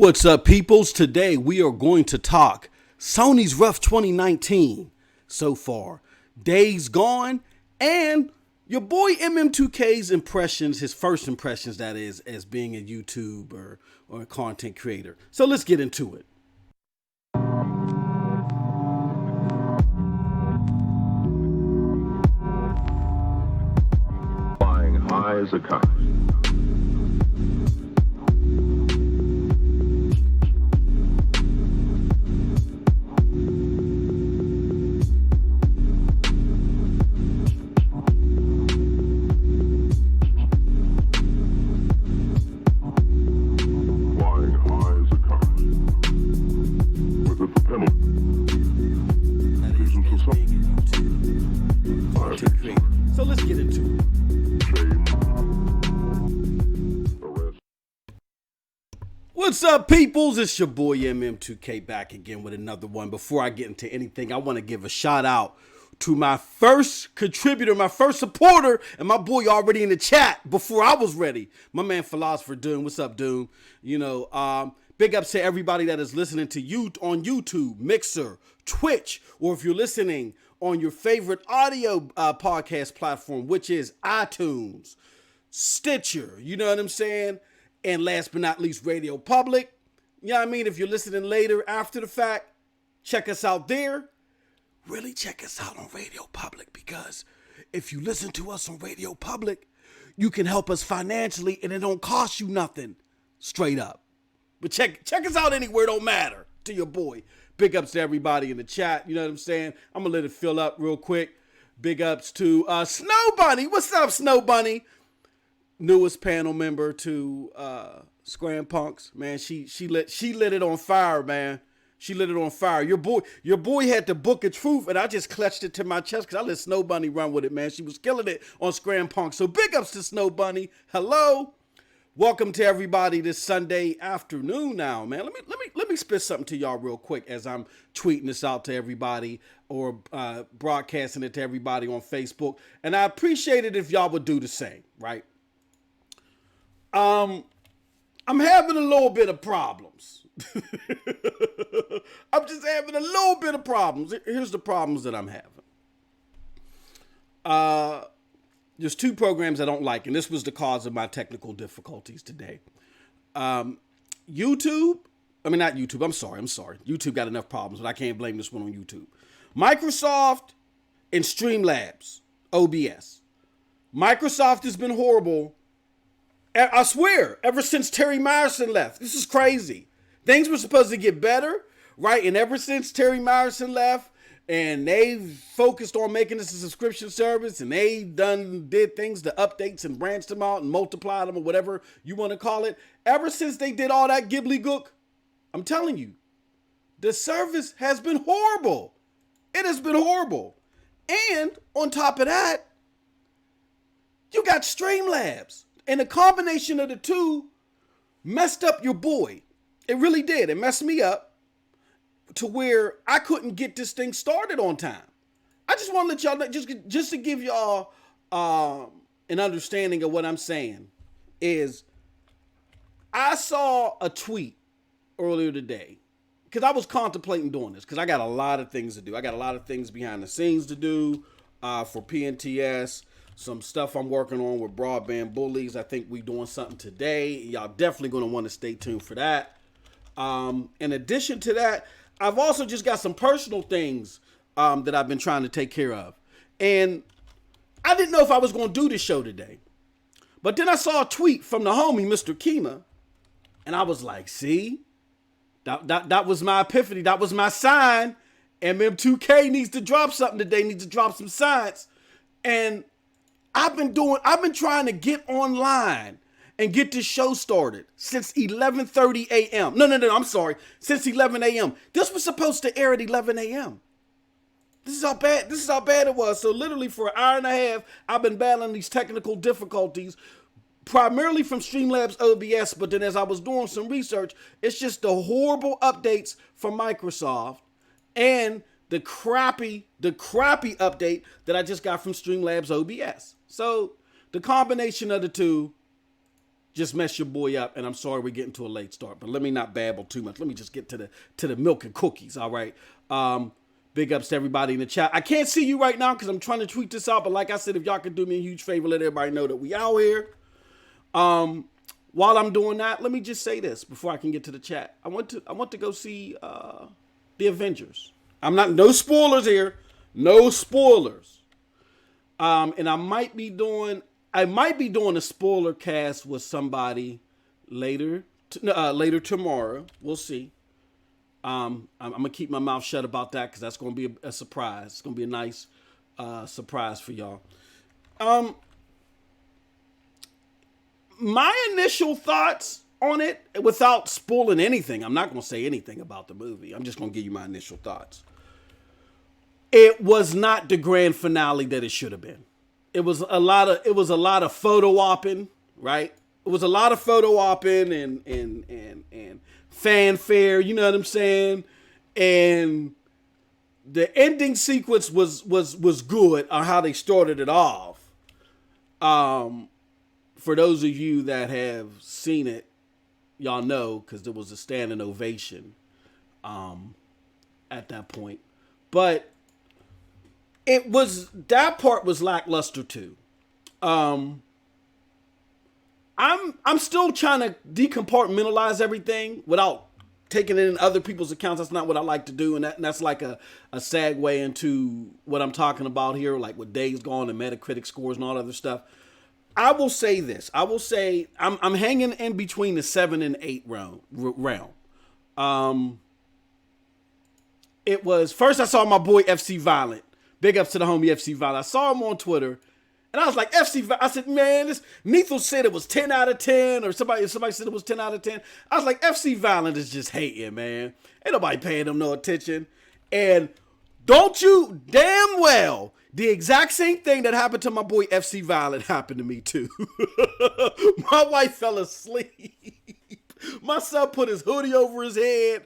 What's up, peoples? Today we are going to talk Sony's rough 2019 so far, days gone, and your boy MM2K's impressions, his first impressions, that is, as being a YouTuber or a content creator. So let's get into it. Flying high as a kite. So let's get into it. What's up, peoples? It's your boy MM2K back again with another one. Before I get into anything, I want to give a shout out to my first contributor, my first supporter, and my boy already in the chat before I was ready. My man Philosopher Doom. What's up, Doom? Big ups to everybody that is listening to you on YouTube, Mixer, Twitch, or if you're listening on your favorite audio podcast platform, which is iTunes, Stitcher, you know what I'm saying? And last but not least, Radio Public. You know what I mean? If you're listening later after the fact, check us out there. Really check us out on Radio Public, because if you listen to us on Radio Public, you can help us financially and it don't cost you nothing, straight up. But check us out anywhere, don't matter, to your boy. Big ups to everybody in the chat, you know what I'm saying? I'm gonna let it fill up real quick. Big ups to Snow Bunny. What's up, Snow Bunny? Newest panel member to Scram Punks. Man, she lit it on fire, man. She lit it on fire. Your boy had the book of truth, and I just clutched it to my chest because I let Snow Bunny run with it, man. She was killing it on Scram Punks. So big ups to Snow Bunny. Hello. Welcome to everybody this Sunday afternoon now, man. Let me spit something to y'all real quick as I'm tweeting this out to everybody or broadcasting it to everybody on Facebook. And I appreciate it if y'all would do the same, right? I'm having a little bit of problems. I'm just having a little bit of problems. Here's the problems that I'm having. There's two programs I don't like, and this was the cause of my technical difficulties today. YouTube, I'm sorry. YouTube got enough problems, but I can't blame this one on YouTube. Microsoft and Streamlabs, OBS. Microsoft has been horrible, I swear, ever since Terry Myerson left. This is crazy. Things were supposed to get better, right? And ever since Terry Myerson left, and they've focused on making this a subscription service, and they did things to updates and branched them out and multiplied them or whatever you want to call it. Ever since they did all that gibbly-gook, I'm telling you, the service has been horrible. It has been horrible. And on top of that, you got Streamlabs. And the combination of the two messed up your boy. It really did. It messed me up to where I couldn't get this thing started on time. I just want to let y'all know, just to give y'all an understanding of what I'm saying, is I saw a tweet earlier today because I was contemplating doing this because I got a lot of things to do. I got a lot of things behind the scenes to do for PNTS. Some stuff I'm working on with Broadband Bullies. I think we doing something today. Y'all definitely going to want to stay tuned for that. In addition to that, I've also just got some personal things that I've been trying to take care of. And I didn't know if I was going to do this show today. But then I saw a tweet from the homie, Mr. Kima. And I was like, see? That was my epiphany. That was my sign. MM2K needs to drop something today. Needs to drop some science. And I've been trying to get online and get this show started since 11:30 a.m. No, I'm sorry. Since 11 a.m. This was supposed to air at 11 a.m. This is how bad it was. So literally for an hour and a half, I've been battling these technical difficulties, primarily from Streamlabs OBS. But then as I was doing some research, it's just the horrible updates from Microsoft and the crappy update that I just got from Streamlabs OBS. So the combination of the two just mess your boy up, and I'm sorry we're getting to a late start. But let me not babble too much. Let me just get to the milk and cookies. All right. Big ups to everybody in the chat. I can't see you right now because I'm trying to tweet this out. But like I said, if y'all could do me a huge favor, let everybody know that we out here. While I'm doing that, let me just say this before I can get to the chat. I want to go see the Avengers. No spoilers here. No spoilers. And I might be doing a spoiler cast with somebody later tomorrow. We'll see. I'm gonna keep my mouth shut about that because that's gonna be a surprise. It's gonna be a nice surprise for y'all. My initial thoughts on it, without spoiling anything, I'm not gonna say anything about the movie. I'm just gonna give you my initial thoughts. It was not the grand finale that it should have been. It was a lot of photo opping, right? It was a lot of photo opping and fanfare, you know what I'm saying? And the ending sequence was good on how they started it off. For those of you that have seen it, y'all know because there was a standing ovation at that point. But that part was lackluster too. I'm still trying to decompartmentalize everything without taking it in other people's accounts. That's not what I like to do, and that's like a segue into what I'm talking about here, like with Days Gone and Metacritic scores and all that other stuff. I will say this. I will say I'm hanging in between the 7 and 8 realm. It was first I saw my boy FC Violent. Big ups to the homie FC Violent. I saw him on Twitter, and I was like, I said, man, this Neethel said it was 10 out of 10, or somebody said it was 10 out of 10. I was like, FC Violent is just hating, man. Ain't nobody paying him no attention. And don't you damn well, the exact same thing that happened to my boy FC Violent happened to me too. My wife fell asleep. My son put his hoodie over his head.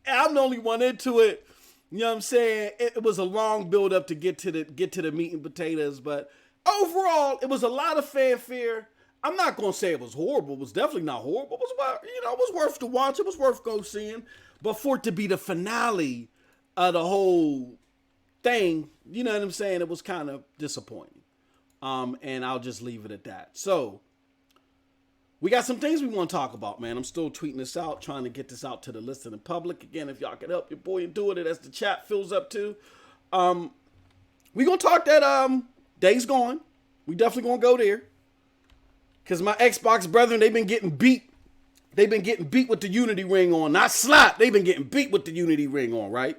I'm the only one into it. You know what I'm saying? It was a long build up to get to the meat and potatoes, but overall, it was a lot of fanfare. I'm not gonna say it was horrible. It was definitely not horrible. It was worth to watch. It was worth go seeing. But for it to be the finale of the whole thing, you know what I'm saying? It was kind of disappointing. And I'll just leave it at that. So we got some things we want to talk about, man. I'm still tweeting this out, trying to get this out to the listening public. Again, if y'all can help your boy and do it as the chat fills up too. We gonna talk that Days Gone. We definitely gonna go there. Cause my Xbox brethren, they've been getting beat. They've been getting beat with the Unity ring on. Not slap. They've been getting beat with the Unity ring on, right?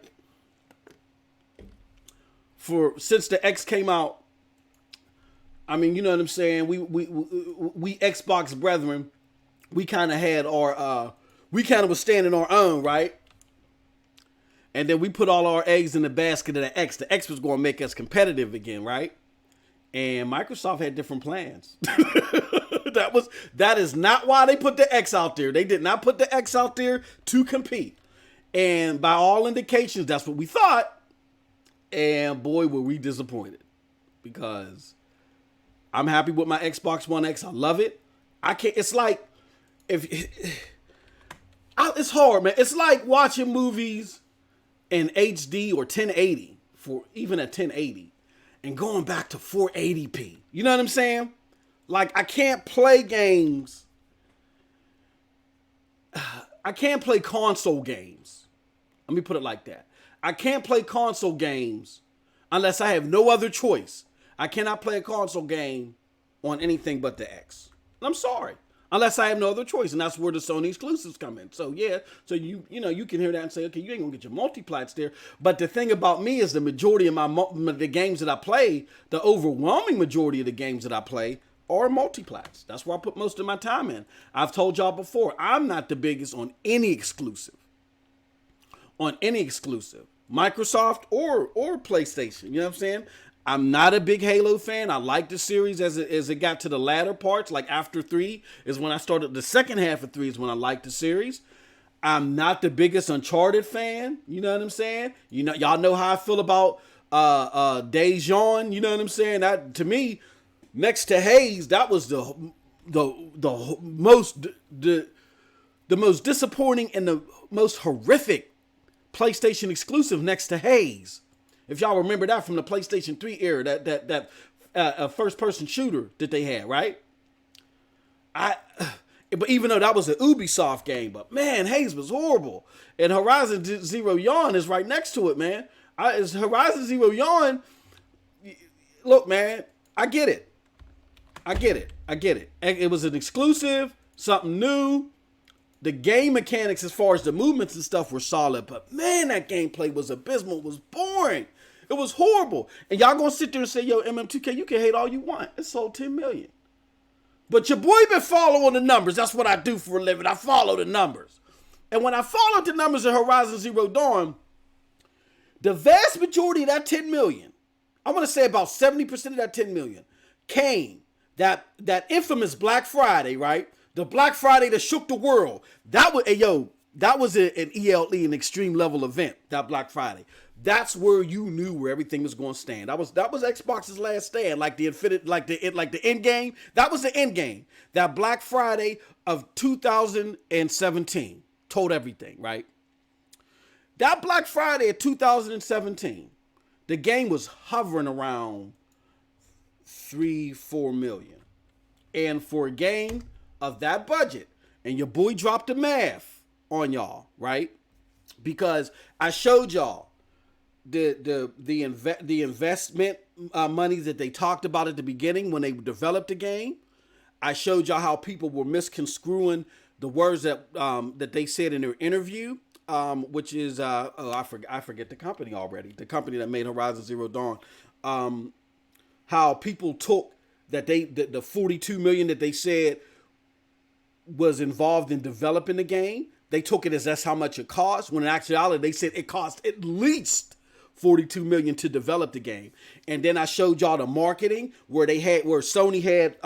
Since the X came out, I mean, you know what I'm saying? We Xbox brethren, we kind of had our, we kind of was standing our own, right? And then we put all our eggs in the basket of the X. The X was going to make us competitive again, right? And Microsoft had different plans. That is not why they put the X out there. They did not put the X out there to compete. And by all indications, that's what we thought. And boy, were we disappointed. Because I'm happy with my Xbox One X. I love it. It's like, it's hard, man. It's like watching movies in HD or 1080, for even at 1080, and going back to 480p. You know what I'm saying? Like, I can't play games. I can't play console games. Let me put it like that. I can't play console games unless I have no other choice. I cannot play a console game on anything but the X. I'm sorry. Unless I have no other choice. And that's where the Sony exclusives come in. So yeah, so you can hear that and say, okay, you ain't gonna get your multiplats there. But the thing about me is the majority of the games that I play, the overwhelming majority of the games that I play are multiplats. That's where I put most of my time in. I've told y'all before, I'm not the biggest on any exclusive. Microsoft or PlayStation. You know what I'm saying? I'm not a big Halo fan. I like the series as it got to the latter parts. Like after 3 is when I started. The second half of 3 is when I liked the series. I'm not the biggest Uncharted fan. You know what I'm saying? You know, y'all know how I feel about Days Gone. You know what I'm saying? That, to me, next to Haze, that was the the most the most disappointing and the most horrific PlayStation exclusive next to Haze. If y'all remember that from the PlayStation 3 era, that first person shooter that they had, right? But even though that was an Ubisoft game, but man, Haze was horrible. And Horizon Zero Dawn is right next to it, man. It's Horizon Zero Dawn. Look, man, I get it. It was an exclusive, something new. The game mechanics as far as the movements and stuff were solid, but man, that gameplay was abysmal. It was boring. It was horrible. And y'all gonna sit there and say, yo, MM2K, you can hate all you want. It sold 10 million. But your boy been following the numbers. That's what I do for a living. I follow the numbers. And when I followed the numbers of Horizon Zero Dawn, the vast majority of that 10 million, I want to say about 70% of that 10 million came that infamous Black Friday, right? The Black Friday that shook the world. That was, that was an ELE, an extreme level event, that Black Friday. That's where you knew where everything was going to stand. That was Xbox's last stand, like the end game. That was the end game. That Black Friday of 2017 told everything, right? That Black Friday of 2017, the game was hovering around 3-4 million. And for a game of that budget, and your boy dropped the math on y'all, right? Because I showed y'all the investment money that they talked about at the beginning when they developed the game. I showed y'all how people were misconstruing the words that they said in their interview, which is I forget the company already. The company that made Horizon Zero Dawn. How people took that the 42 million that they said was involved in developing the game. They took it as that's how much it cost, when in actuality they said it cost at least 42 million to develop the game. And then I showed y'all the marketing where Sony had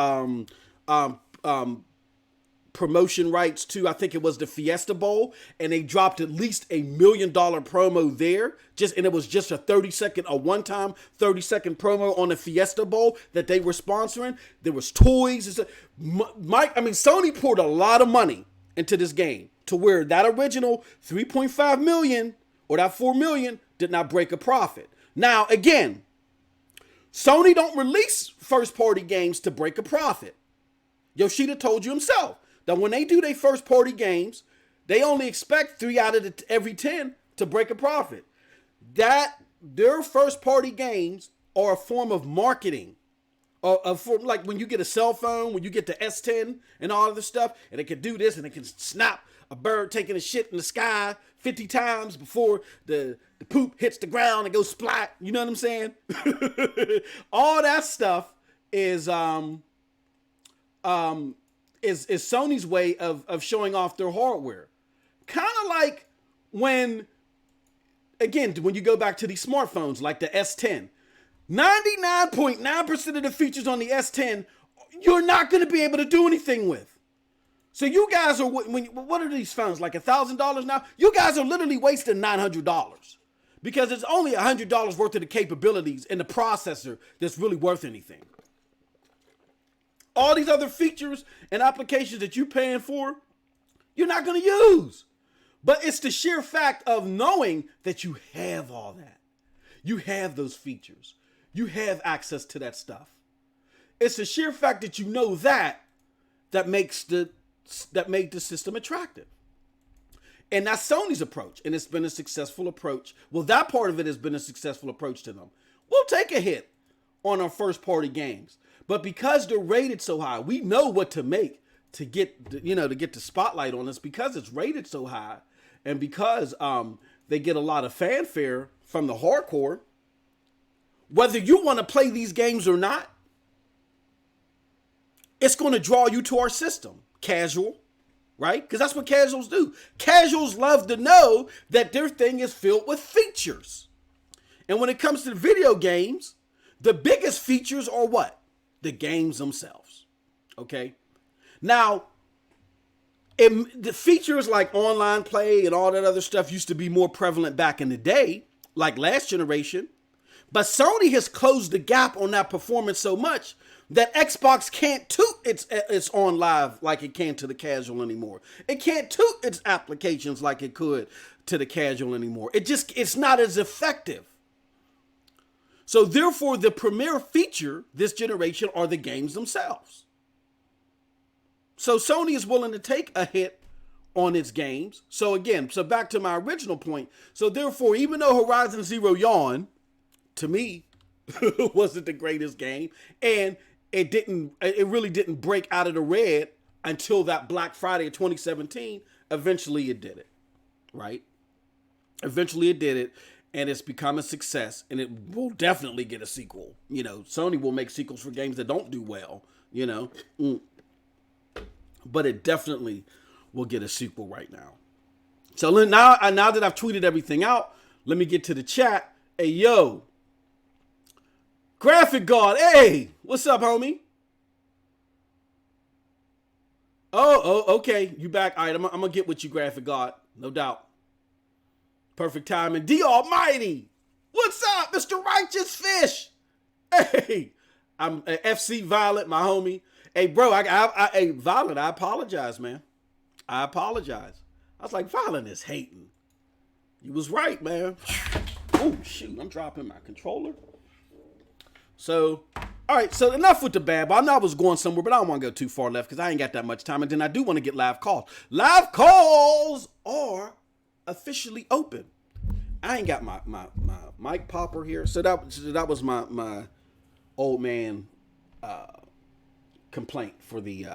promotion rights to, I think it was the Fiesta Bowl, and they dropped at least $1 million promo there. And it was just a one-time 30-second promo on the Fiesta Bowl that they were sponsoring. There was toys. Sony poured a lot of money into this game to where that original 3.5 million or that 4 million did not break a profit. Now, again, Sony don't release first-party games to break a profit. Yoshida told you himself that when they do their first-party games, they only expect 3 out of every 10 to break a profit. That their first-party games are a form of marketing. Like when you get a cell phone, when you get the S10 and all of this stuff, and it can do this and it can snap a bird taking a shit in the sky 50 times before the poop hits the ground and goes splat. You know what I'm saying? All that stuff is Sony's way of showing off their hardware. Kind of like when you go back to these smartphones like the S10, 99.9% of the features on the S10, you're not going to be able to do anything with. So you guys are, what are these phones, like $1,000 now? You guys are literally wasting $900 because it's only $100 worth of the capabilities in the processor that's really worth anything. All these other features and applications that you're paying for, you're not going to use. But it's the sheer fact of knowing that you have all that. You have those features. You have access to that stuff. It's the sheer fact that you know that made the system attractive. And that's Sony's approach. And it's been a successful approach. Well, that part of it has been a successful approach to them. We'll take a hit on our first party games. But because they're rated so high, we know what to make to get the spotlight on us because it's rated so high. And because they get a lot of fanfare from the hardcore, whether you want to play these games or not, it's going to draw you to our system. Casual, right? Because that's what casuals do. Casuals love to know that their thing is filled with features. And when it comes to video games, the biggest features are what? The games themselves. Okay? Now, the features like online play and all that other stuff used to be more prevalent back in the day, like last generation. But Sony has closed the gap on that performance so much that Xbox can't toot its on live like it can to the casual anymore. It can't toot its applications like it could to the casual anymore. It's not as effective. So therefore, the premier feature this generation are the games themselves. So Sony is willing to take a hit on its games. So back to my original point. So therefore, even though Horizon Zero Dawn, to me, wasn't the greatest game, and it really didn't break out of the red until that Black Friday of 2017, eventually it did it, right? Eventually it did it, and it's become a success, and it will definitely get a sequel. You know, Sony will make sequels for games that don't do well, you know. But it definitely will get a sequel right now. So now that I've tweeted everything out, let me get to the chat. Hey, yo. Graphic God, hey. What's up, homie? Oh, okay. You back. All right, I'm going to get with you, Graphic God. No doubt. Perfect timing. D Almighty. What's up, Mr. Righteous Fish? Hey, I'm FC Violet, my homie. Hey, bro, hey, Violet, I apologize, man. I apologize. I was like, Violet is hating. You was right, man. Oh, shoot, I'm dropping my controller. So, all right, so enough with the bad, but I know I was going somewhere, but I don't want to go too far left because I ain't got that much time. And then I do want to get live calls. Live calls are officially open. I ain't got my mic popper here. So that was my old man complaint for the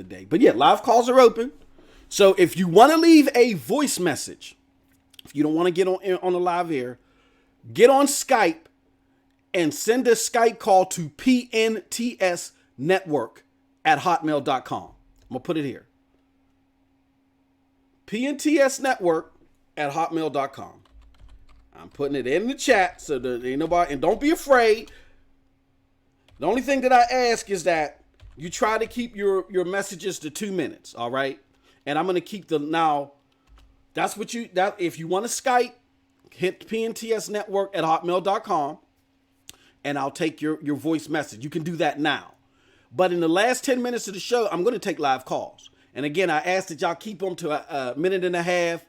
day. But yeah, live calls are open. So if you want to leave a voice message, if you don't want to get on the live air, get on Skype and send a Skype call to pntsnetwork@hotmail.com. I'm going to put it here. pntsnetwork@hotmail.com. I'm putting it in the chat so that ain't nobody, and don't be afraid. The only thing that I ask is that you try to keep your messages to 2 minutes, all right? And I'm going to keep that's what if you want to Skype, hit pntsnetwork@hotmail.com and I'll take your voice message. You can do that now. But in the last 10 minutes of the show, I'm going to take live calls. And again, I ask that y'all keep them to a minute and a half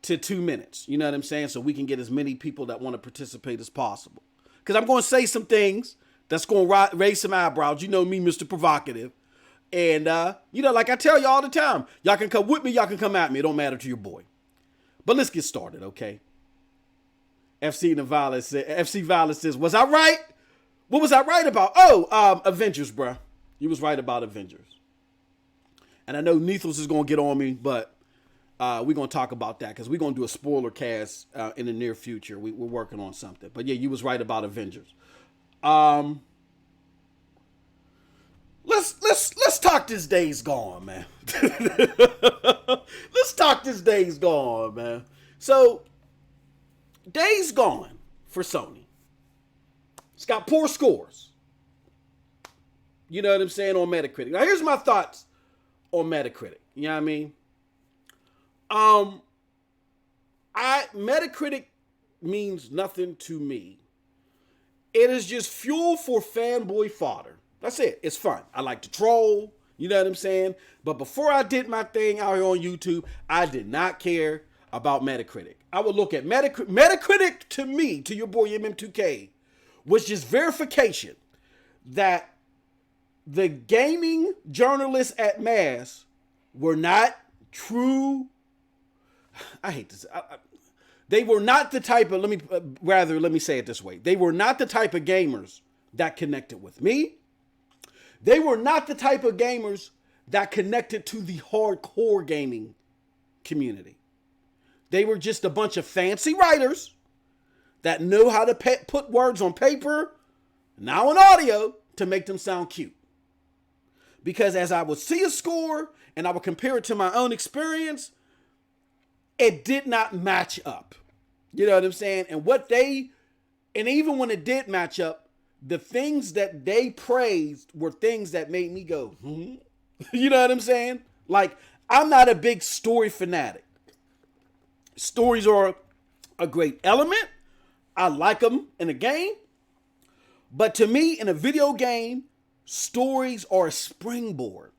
to 2 minutes. You know what I'm saying? So we can get as many people that want to participate as possible. Because I'm going to say some things that's going to raise some eyebrows. You know me, Mr. Provocative. And, like I tell you all the time, y'all can come with me, y'all can come at me. It don't matter to your boy. But let's get started, okay? FC Violet says, was I right? What was I right about? Oh, Avengers, bruh. You was right about Avengers. And I know Nethos is going to get on me, but we're going to talk about that because we're going to do a spoiler cast in the near future. We're working on something. But yeah, you was right about Avengers. Let's talk this Days Gone, man. Let's talk this Days Gone, man. So, Days Gone for Sony. It's got poor scores. You know what I'm saying, on Metacritic. Now, here's my thoughts on Metacritic. You know what I mean? Metacritic means nothing to me. It is just fuel for fanboy fodder. That's it. It's fun. I like to troll. You know what I'm saying? But before I did my thing out here on YouTube, I did not care about Metacritic. I would look at Metacritic to me, to your boy MM2K, was just verification that the gaming journalists at mass were not true. I hate this. They were not the type of, let me say it this way. They were not the type of gamers that connected with me. They were not the type of gamers that connected to the hardcore gaming community. They were just a bunch of fancy writers that know how to put words on paper, now in audio, to make them sound cute. Because as I would see a score and I would compare it to my own experience, it did not match up. You know what I'm saying? And even when it did match up, the things that they praised were things that made me go, You know what I'm saying? Like, I'm not a big story fanatic. Stories are a great element. I like them in a game. But to me, in a video game, stories are a springboard,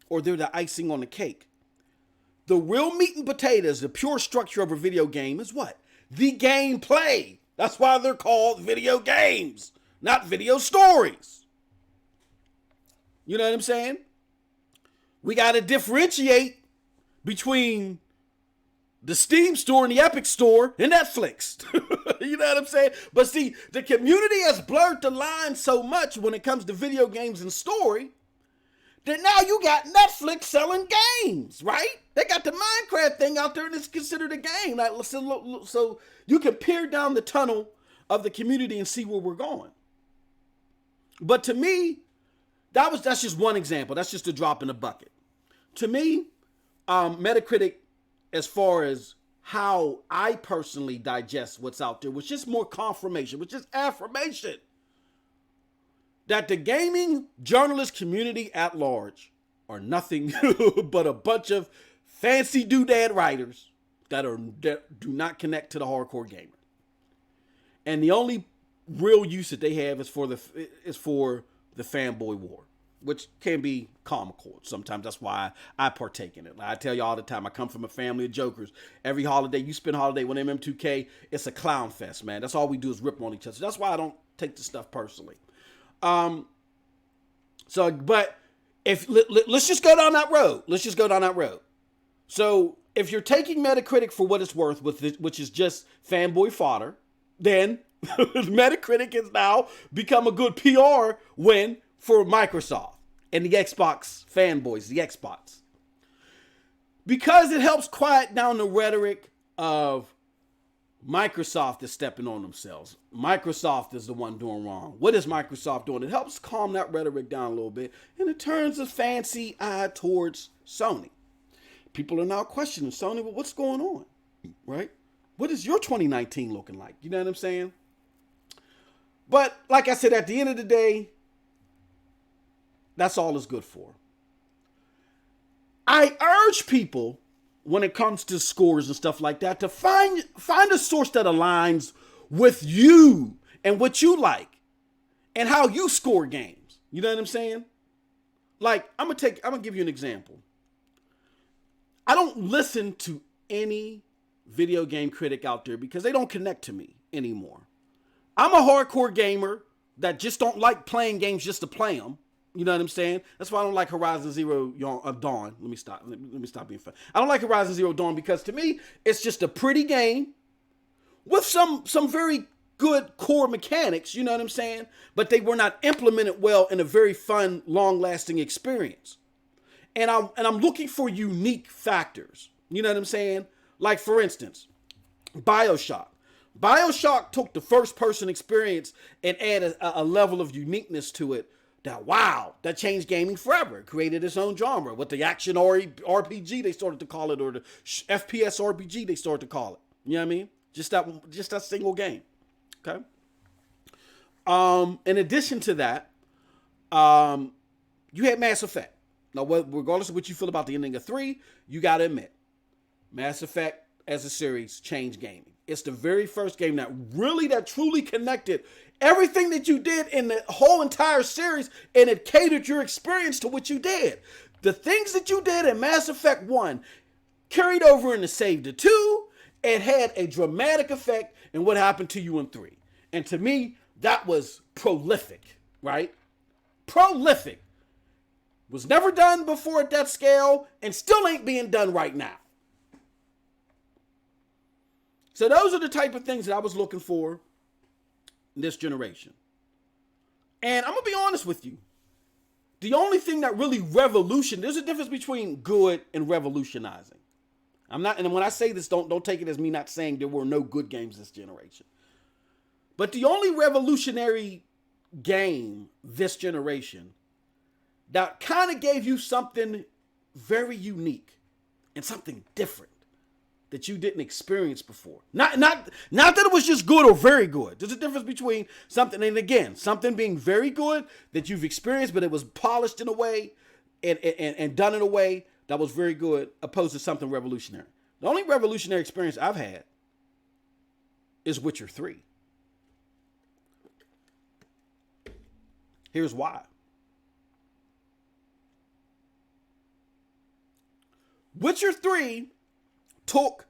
or they're the icing on the cake. The real meat and potatoes, the pure structure of a video game is what? The gameplay. That's why they're called video games, not video stories. You know what I'm saying? We got to differentiate between the Steam store and the Epic store and Netflix. You know what I'm saying? But see, the community has blurred the line so much when it comes to video games and story that now you got Netflix selling games, right? They got the Minecraft thing out there and it's considered a game. Like, so you can peer down the tunnel of the community and see where we're going. But to me, that's just one example. That's just a drop in the bucket. To me, Metacritic, as far as how I personally digest what's out there, was just more confirmation, which is affirmation that the gaming journalist community at large are nothing but a bunch of fancy doodad writers that do not connect to the hardcore gamer. And the only real use that they have is for the fanboy war, which can be comical sometimes. That's why I partake in it. Like I tell you all the time, I come from a family of jokers. Every holiday, you spend holiday with MM2K, it's a clown fest, man. That's all we do is rip on each other. So that's why I don't take the stuff personally. But if let's just go down that road. Let's just go down that road. So if you're taking Metacritic for what it's worth, which is just fanboy fodder, then Metacritic has now become a good PR win for Microsoft and the Xbox fanboys, the Xbox. Because it helps quiet down the rhetoric of Microsoft is stepping on themselves. Microsoft is the one doing wrong. What is Microsoft doing? It helps calm that rhetoric down a little bit, and it turns a fancy eye towards Sony. People are now questioning Sony, well, what's going on, right? What is your 2019 looking like? You know what I'm saying? But like I said, at the end of the day, that's all it's good for. I urge people, when it comes to scores and stuff like that, to find a source that aligns with you and what you like and how you score games. You know what I'm saying? Like, I'm gonna give you an example. I don't listen to any video game critic out there because they don't connect to me anymore. I'm a hardcore gamer that just don't like playing games just to play them. You know what I'm saying? That's why I don't like Horizon Zero Dawn. Let me stop being fun. I don't like Horizon Zero Dawn because to me, it's just a pretty game with some very good core mechanics, you know what I'm saying? But they were not implemented well in a very fun, long-lasting experience. And I'm looking for unique factors. You know what I'm saying? Like, for instance, BioShock. BioShock took the first-person experience and added a level of uniqueness to it that changed gaming forever. It created its own genre with the action RPG, they started to call it, or the FPS RPG, they started to call it. You know what I mean? Just that single game. Okay? In addition to that, you had Mass Effect. Now, regardless of what you feel about the ending of 3, you got to admit, Mass Effect as a series changed gaming. It's the very first game that truly connected everything that you did in the whole entire series, and it catered your experience to what you did. The things that you did in Mass Effect 1 carried over into Save the 2 and had a dramatic effect in what happened to you in 3. And to me, that was prolific, right? Prolific. Was never done before at that scale and still ain't being done right now. So those are the type of things that I was looking for in this generation. And I'm going to be honest with you. The only thing that really there's a difference between good and revolutionizing. And when I say this, don't take it as me not saying there were no good games this generation. But the only revolutionary game this generation that kind of gave you something very unique and something different that you didn't experience before. Not that it was just good or very good. There's a difference between something, and again, something being very good that you've experienced, but it was polished in a way and done in a way that was very good, opposed to something revolutionary. The only revolutionary experience I've had is Witcher 3. Here's why. Witcher 3 took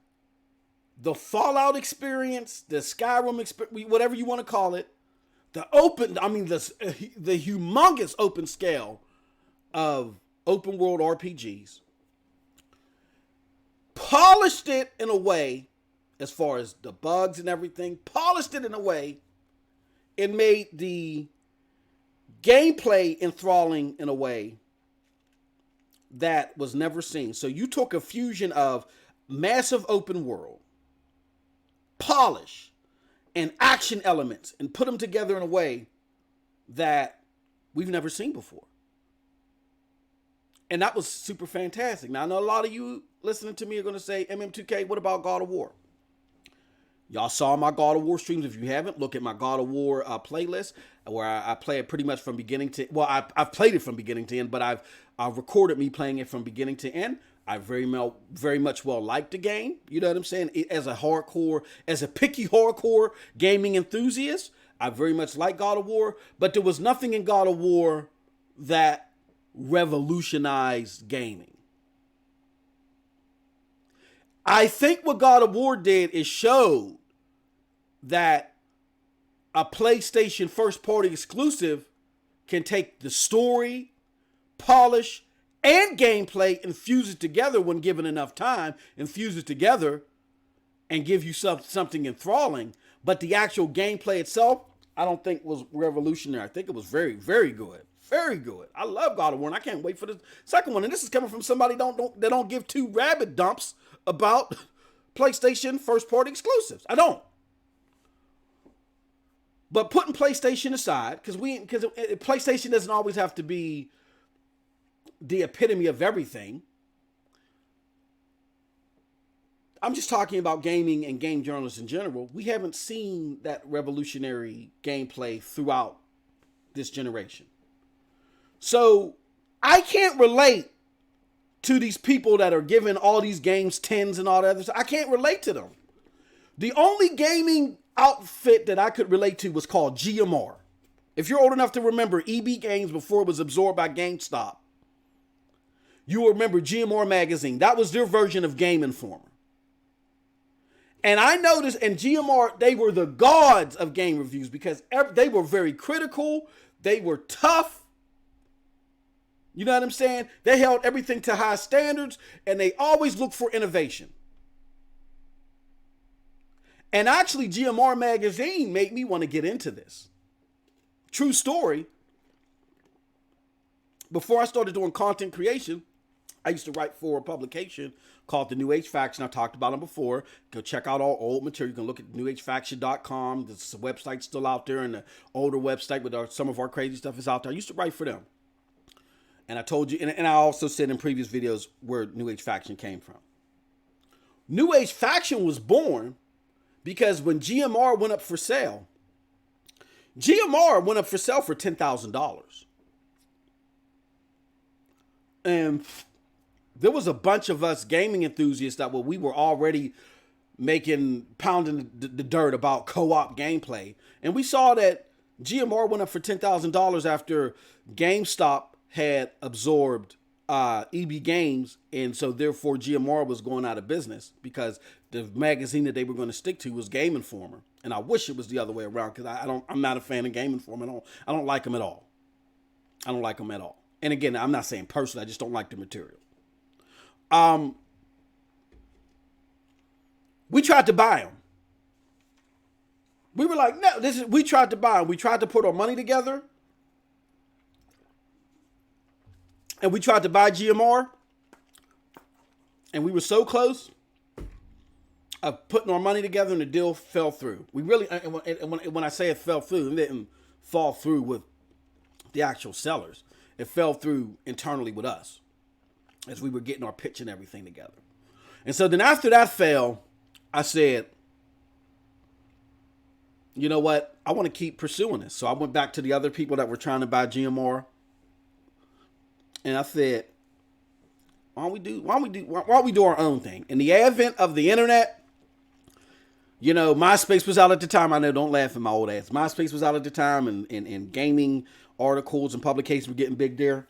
the Fallout experience, the Skyrim experience, whatever you want to call it, the humongous open scale of open world RPGs, polished it in a way, as far as the bugs and everything, polished it in a way, it made the gameplay enthralling in a way that was never seen. So you took a fusion of massive open world, polish, and action elements and put them together in a way that we've never seen before. And that was super fantastic. Now, I know a lot of you listening to me are going to say, MM2K, what about God of War? Y'all saw my God of War streams. If you haven't, look at my God of War playlist where I play it pretty much from beginning to, well, I've played it from beginning to end, but I've recorded me playing it from beginning to end. I very much liked the game. You know what I'm saying? As a picky hardcore gaming enthusiast, I very much like God of War, but there was nothing in God of War that revolutionized gaming. I think what God of War did is showed that a PlayStation first-party exclusive can take the story, polish, and gameplay and fuse it together when given enough time, and fuse it together and give you something enthralling. But the actual gameplay itself, I don't think was revolutionary. I think it was very, very good. Very good. I love God of War, and I can't wait for the second one. And this is coming from somebody that don't give two rabbit dumps about PlayStation first-party exclusives. I don't. But putting PlayStation aside, because PlayStation doesn't always have to be the epitome of everything. I'm just talking about gaming and game journalists in general. We haven't seen that revolutionary gameplay throughout this generation. So I can't relate to these people that are giving all these games 10s and all that other stuff. I can't relate to them. The only gaming outfit that I could relate to was called GMR. If you're old enough to remember EB Games before it was absorbed by GameStop, you will remember GMR Magazine. That was their version of Game Informer. And I noticed, and GMR, they were the gods of game reviews because they were very critical. They were tough. You know what I'm saying? They held everything to high standards, and they always looked for innovation. And actually, GMR Magazine made me want to get into this. True story. Before I started doing content creation, I used to write for a publication called The New Age Faction. I talked about them before. Go check out all old material. You can look at newAgeFaction.com. The website's still out there, and the older website with some of our crazy stuff is out there. I used to write for them. And I told you, and I also said in previous videos where New Age Faction came from. New Age Faction was born because when GMR went up for sale, GMR went up for sale for $10,000. And there was a bunch of us gaming enthusiasts that we were already pounding the dirt about co-op gameplay. And we saw that GMR went up for $10,000 after GameStop had absorbed EB Games. And so therefore GMR was going out of business because the magazine that they were going to stick to was Game Informer. And I wish it was the other way around because I'm not a fan of Game Informer. I don't like them at all. I don't like them at all. And again, I'm not saying personally, I just don't like the material. We tried to buy them. We were like, no, we tried to buy them. We tried to put our money together. And we tried to buy GMR. And we were so close of putting our money together, and the deal fell through. We really, and when I say it fell through, it didn't fall through with the actual sellers. It fell through internally with us as we were getting our pitch and everything together. And so then after that fell, I said, you know what? I want to keep pursuing this. So I went back to the other people that were trying to buy GMR. And I said, why don't we do our own thing? In the advent of the internet, you know, MySpace was out at the time. I know, don't laugh at my old ass. MySpace was out at the time, and gaming articles and publications were getting big there.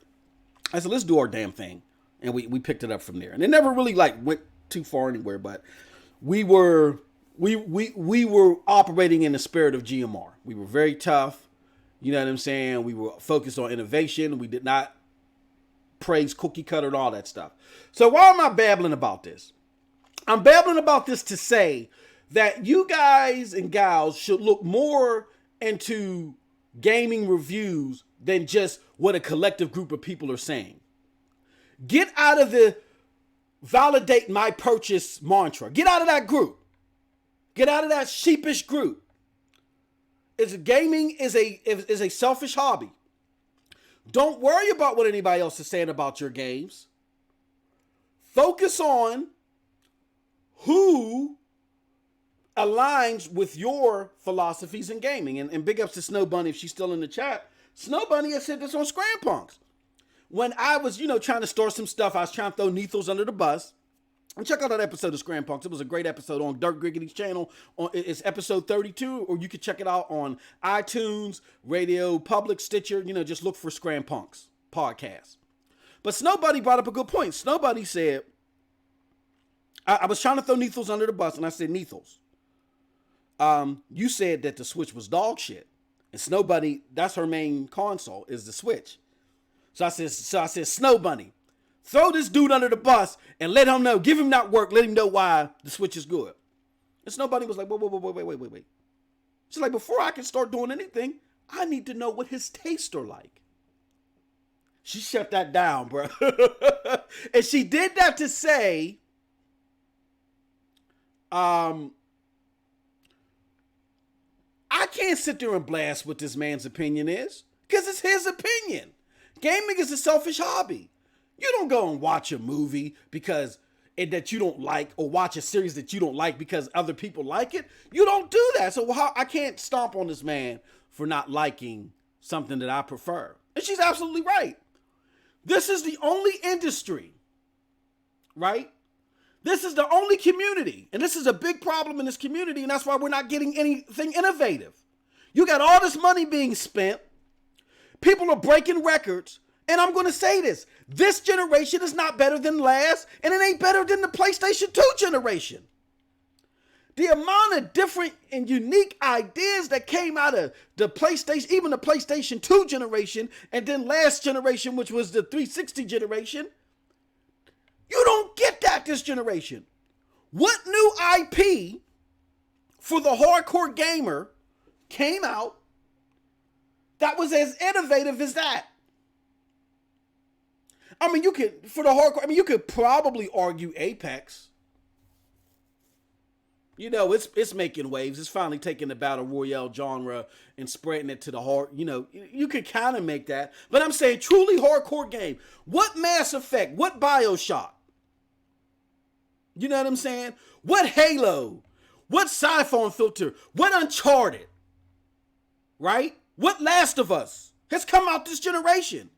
I said, let's do our damn thing. and we picked it up from there. And it never really like went too far anywhere, but we were operating in the spirit of GMR. We were very tough. You know what I'm saying? We were focused on innovation. We did not praise cookie cutter and all that stuff. So why am I babbling about this? I'm babbling about this to say that you guys and gals should look more into gaming reviews than just what a collective group of people are saying. Get out of the validate my purchase mantra. Get out of that group. Get out of that sheepish group. Gaming is a selfish hobby. Don't worry about what anybody else is saying about your games. Focus on who aligns with your philosophies in gaming. And big ups to Snow Bunny if she's still in the chat. Snow Bunny has said this on Scram Punks. When I was, trying to store some stuff, I was trying to throw Nethos under the bus. And check out that episode of Scram Punks. It was a great episode on Dirk Griggity's channel. It's episode 32, or you can check it out on iTunes, Radio Public, Stitcher. Just look for Scram Punks podcast. But Snow Bunny brought up a good point. Snow Bunny said, I was trying to throw Nethos under the bus, and I said, Nethos, you said that the Switch was dog shit. And Snow Bunny, that's her main console, is the Switch. So I said, Snow Bunny, throw this dude under the bus and let him know, give him that work, let him know why the Switch is good. And Snow Bunny was like, wait. She's like, before I can start doing anything, I need to know what his tastes are like. She shut that down, bro. And she did that to say, I can't sit there and blast what this man's opinion is, because it's his opinion. Gaming is a selfish hobby. You don't go and watch a movie that you don't like, or watch a series that you don't like because other people like it. You don't do that. So I can't stomp on this man for not liking something that I prefer. And she's absolutely right. This is the only industry, right? This is the only community. And this is a big problem in this community. And that's why we're not getting anything innovative. You got all this money being spent. People are breaking records. And I'm going to say this generation is not better than last, and it ain't better than the PlayStation 2 generation. The amount of different and unique ideas that came out of the PlayStation, even the PlayStation 2 generation, and then last generation, which was the 360 generation, you don't get that this generation. What new IP for the hardcore gamer came out that was as innovative as that? I mean, you could probably argue Apex. It's making waves. It's finally taking the battle royale genre and spreading it to the hard. You could kind of make that. But I'm saying truly hardcore game. What Mass Effect? What BioShock? You know what I'm saying? What Halo? What Siphon Filter? What Uncharted? Right? What Last of Us has come out this generation?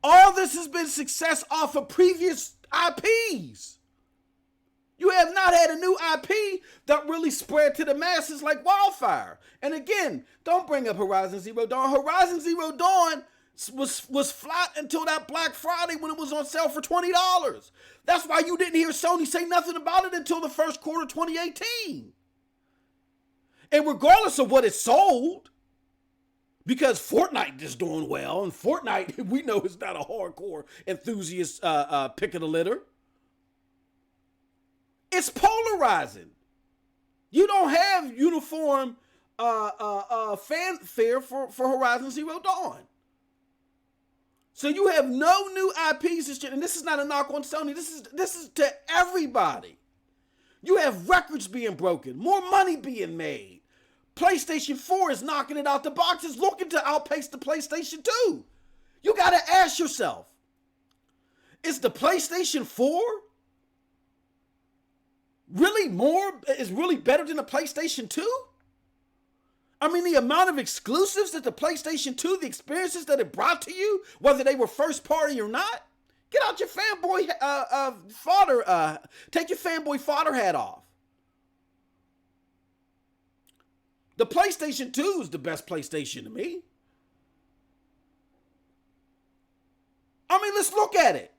All this has been success off of previous IPs. You have not had a new IP that really spread to the masses like wildfire. And again, don't bring up Horizon Zero Dawn. Horizon Zero Dawn was flat until that Black Friday when it was on sale for $20. That's why you didn't hear Sony say nothing about it until the first quarter of 2018. And regardless of what it sold, because Fortnite is doing well, and Fortnite, we know, is not a hardcore enthusiast pick of the litter. It's polarizing. You don't have uniform fanfare for Horizon Zero Dawn. So you have no new IPs, and this is not a knock on Sony. This is to everybody. You have records being broken, more money being made. PlayStation 4 is knocking it out the box. It's looking to outpace the PlayStation 2. You got to ask yourself, is the PlayStation 4 really better than the PlayStation 2? I mean, the amount of exclusives that the PlayStation 2, the experiences that it brought to you, whether they were first party or not, get out your fanboy fodder, take your fanboy fodder hat off. The PlayStation 2 is the best PlayStation to me. I mean, let's look at it.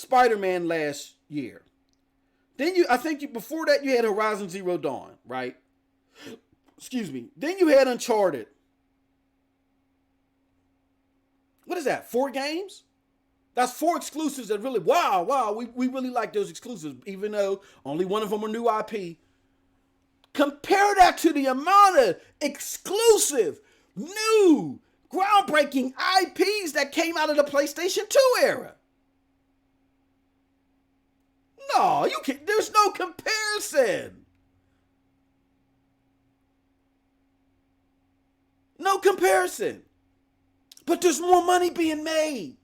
Spider-Man last year. Then before that you had Horizon Zero Dawn, right? Excuse me. Then you had Uncharted. What is that? 4 games? That's 4 exclusives that really, we really like those exclusives, even though only one of them are new IP. Compare that to the amount of exclusive, new, groundbreaking IPs that came out of the PlayStation 2 era. No, you can't. There's no comparison. No comparison. But there's more money being made.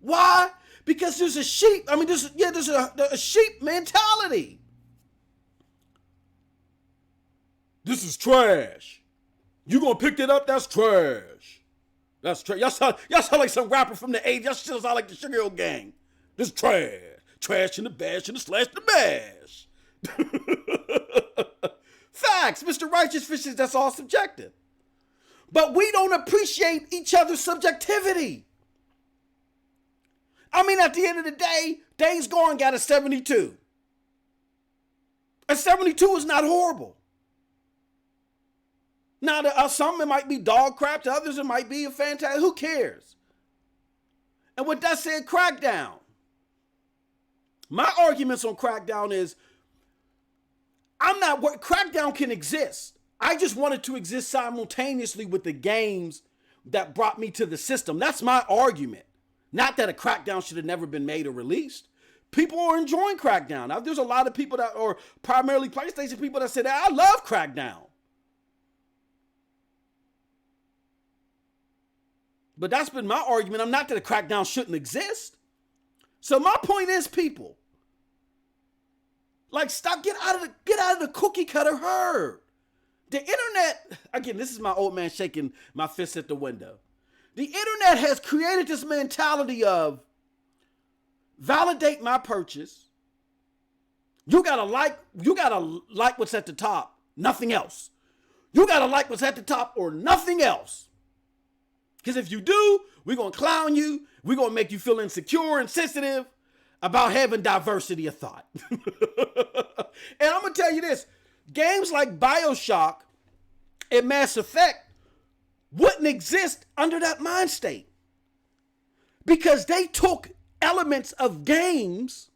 Why? Because there's a sheep. There's a sheep mentality. This is trash. You gonna pick that up? That's trash. That's trash. Y'all sound like some rapper from the 80s. Y'all still sound like the Sugar Hill Gang. This is trash. Trash in the bash and the slash the bash. Facts, Mr. Righteous Fishes, that's all subjective. But we don't appreciate each other's subjectivity. At the end of the day, Days Gone got a 72. A 72 is not horrible. Now, to some it might be dog crap, to others it might be a fantastic. Who cares? And with that said, Crackdown. My arguments on Crackdown is, Crackdown can exist. I just want it to exist simultaneously with the games that brought me to the system. That's my argument. Not that a Crackdown should have never been made or released. People are enjoying Crackdown. Now, there's a lot of people that are primarily PlayStation people that say that I love Crackdown. But that's been my argument. I'm not that a Crackdown shouldn't exist. So my point is, people, stop, get out of the cookie cutter herd. The internet, again, this is my old man shaking my fist at the window. The internet has created this mentality of validate my purchase. You gotta like what's at the top, nothing else. You gotta like what's at the top or nothing else. Because if you do, we're gonna clown you. We're gonna make you feel insecure and sensitive about having diversity of thought. And I'm gonna tell you this, games like BioShock and Mass Effect wouldn't exist under that mind state. Because they took elements of games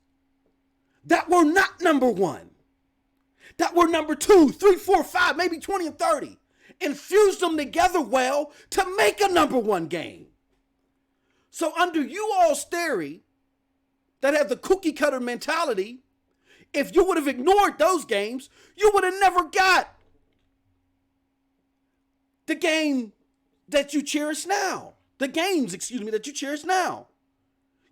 that were not number 1, that were number 2, 3, 4, 5, maybe 20 and 30, and fused them together well to make a number 1 game. So under you all's theory that have the cookie cutter mentality, if you would have ignored those games, you would have never got the game that you cherish now. The games, that you cherish now.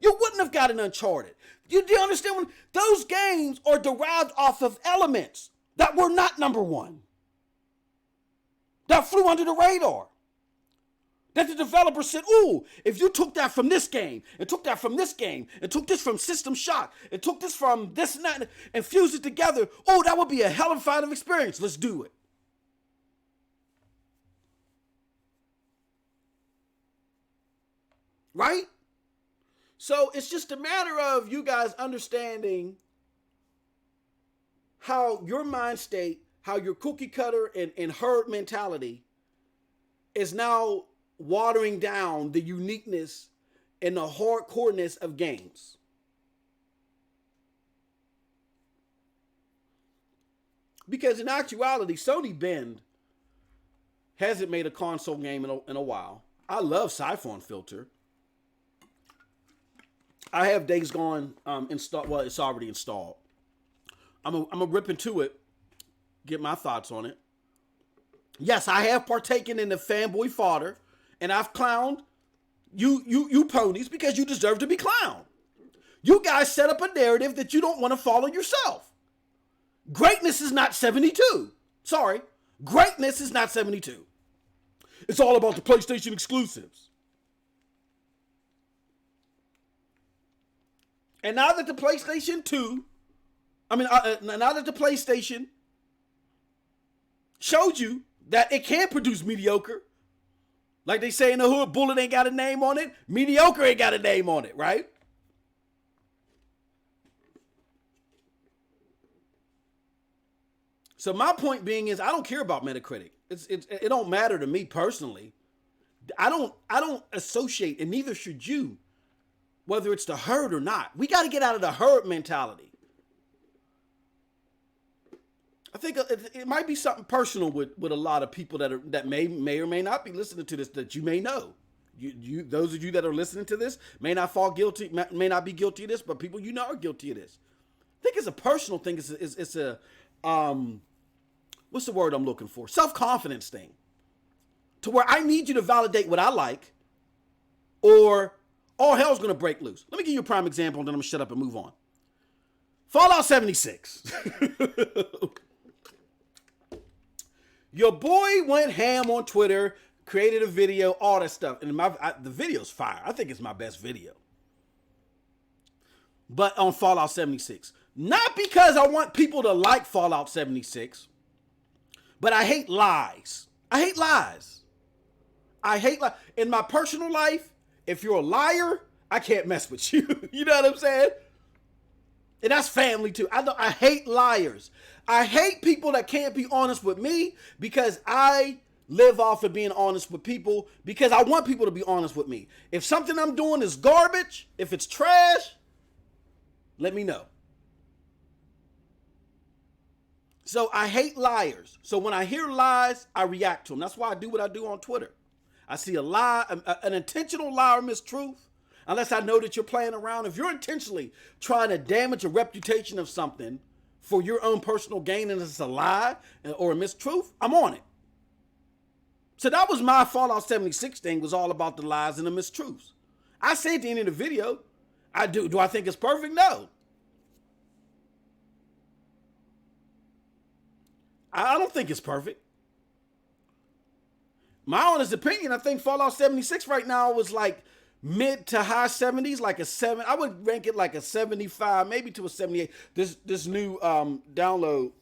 You wouldn't have gotten Uncharted. Do you understand? When those games are derived off of elements that were not number 1. That flew under the radar. That the developer said, ooh, if you took that from this game, and took that from this game, and took this from System Shock, and took this from this and that, and fused it together, oh, that would be a hell of a fun experience. Let's do it. Right? So it's just a matter of you guys understanding how your mind state, how your cookie cutter and herd mentality is now watering down the uniqueness and the hardcoreness of games. Because in actuality, Sony Bend hasn't made a console game in a while. I love Siphon Filter. I have Days Gone installed. Well, it's already installed. I'm a rip into it, get my thoughts on it. Yes, I have partaken in the fanboy fodder, and I've clowned you ponies because you deserve to be clowned. You guys set up a narrative that you don't want to follow yourself. Greatness is not 72. Sorry, greatness is not 72. It's all about the PlayStation exclusives. And now that the PlayStation 2, now that the PlayStation showed you that it can produce mediocre, like they say in the hood, bullet ain't got a name on it, mediocre ain't got a name on it, right? So my point being is I don't care about Metacritic. It don't matter to me personally. I don't associate, and neither should you, whether it's the herd or not. We got to get out of the herd mentality. I think it might be something personal with a lot of people that may or may not be listening to this that you may know. You those of you that are listening to this may not may not be guilty of this, but people you know are guilty of this. I think it's a personal thing. It's a what's the word I'm looking for? Self-confidence thing. To where I need you to validate what I like, or all hell's gonna break loose. Let me give you a prime example, and then I'm gonna shut up and move on. Fallout 76. Your boy went ham on Twitter, created a video, all that stuff, and the video's fire. I think it's my best video. But on Fallout 76, not because I want people to like Fallout 76, but I hate lies. I hate lies. In my personal life, if you're a liar, I can't mess with you. You know what I'm saying? And that's family too. I hate liars. I hate people that can't be honest with me because I live off of being honest with people because I want people to be honest with me. If something I'm doing is garbage, if it's trash, let me know. So I hate liars. So when I hear lies, I react to them. That's why I do what I do on Twitter. I see a lie, an intentional lie or mistruth, unless I know that you're playing around. If you're intentionally trying to damage a reputation of something for your own personal gain and it's a lie or a mistruth, I'm on it. So that was my Fallout 76 thing, was all about the lies and the mistruths. I say at the end of the video, do I think it's perfect? No. I don't think it's perfect. My honest opinion, I think Fallout 76 right now was like mid to high 70s, like a 7. I would rank it like a 75, maybe to a 78. This new download,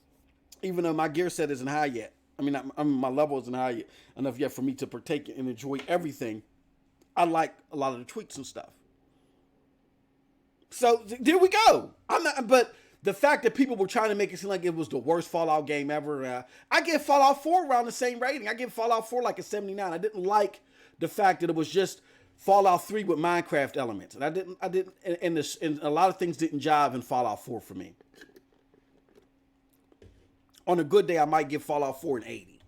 even though my gear set isn't high yet. My level isn't high enough yet for me to partake and enjoy everything. I like a lot of the tweaks and stuff. So there we go. But the fact that people were trying to make it seem like it was the worst Fallout game ever, I give Fallout 4 around the same rating. I give Fallout 4 like a 79. I didn't like the fact that it was just Fallout 3 with Minecraft elements, and and a lot of things didn't jive in Fallout 4 for me. On a good day, I might give Fallout 4 an 80.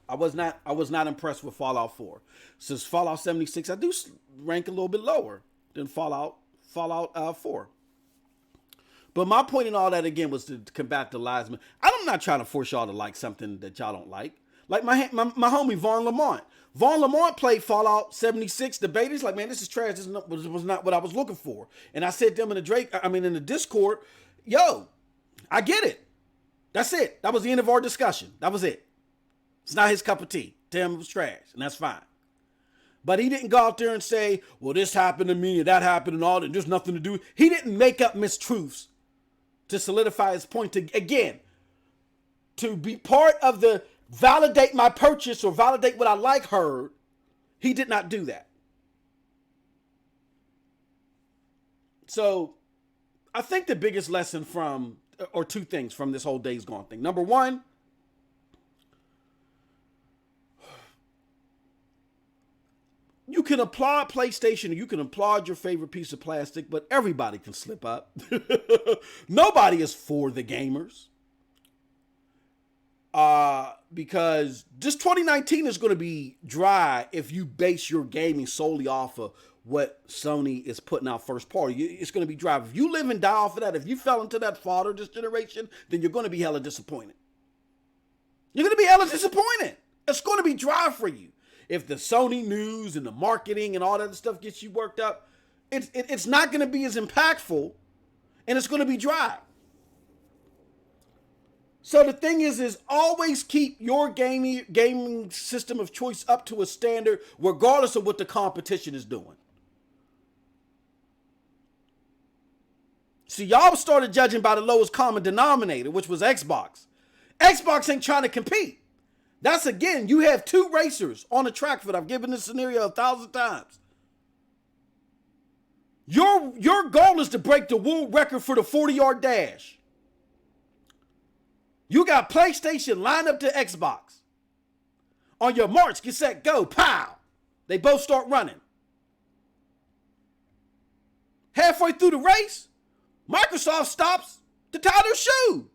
I was not impressed with Fallout 4. Since Fallout 76, I do rank a little bit lower than Fallout 4. But my point in all that, again, was to combat the lies. I'm not trying to force y'all to like something that y'all don't like. Like my homie Vaughn Lamont. Vaughn Lamont played Fallout 76, debated. He's like, man, this is trash. This was not what I was looking for. And I said to him in the Discord, yo, I get it. That's it. That was the end of our discussion. That was it. It's not his cup of tea. Tell him it was trash, and that's fine. But he didn't go out there and say, well, this happened to me and that happened and all that. There's nothing to do. He didn't make up mistruths to solidify his point, to be part of the validate my purchase or validate what I like herd. He did not do that. So I think the biggest lesson or two things from this whole Days Gone thing. Number one, you can applaud PlayStation, you can applaud your favorite piece of plastic, but everybody can slip up. Nobody is for the gamers. Because this 2019 is going to be dry if you base your gaming solely off of what Sony is putting out first party. It's going to be dry. If you live and die off of that, if you fell into that fodder this generation, then you're going to be hella disappointed. You're going to be hella disappointed. It's going to be dry for you. If the Sony news and the marketing and all that stuff gets you worked up, it's not going to be as impactful, and it's going to be dry. So the thing is always keep your gaming system of choice up to a standard, regardless of what the competition is doing. See, y'all started judging by the lowest common denominator, which was Xbox. Xbox ain't trying to compete. That's, again, you have two racers on the track for that. I've given this scenario 1,000 times. Your goal is to break the world record for the 40-yard dash. You got PlayStation lined up to Xbox. On your march, get set, go, pow. They both start running. Halfway through the race, Microsoft stops to tie their shoe.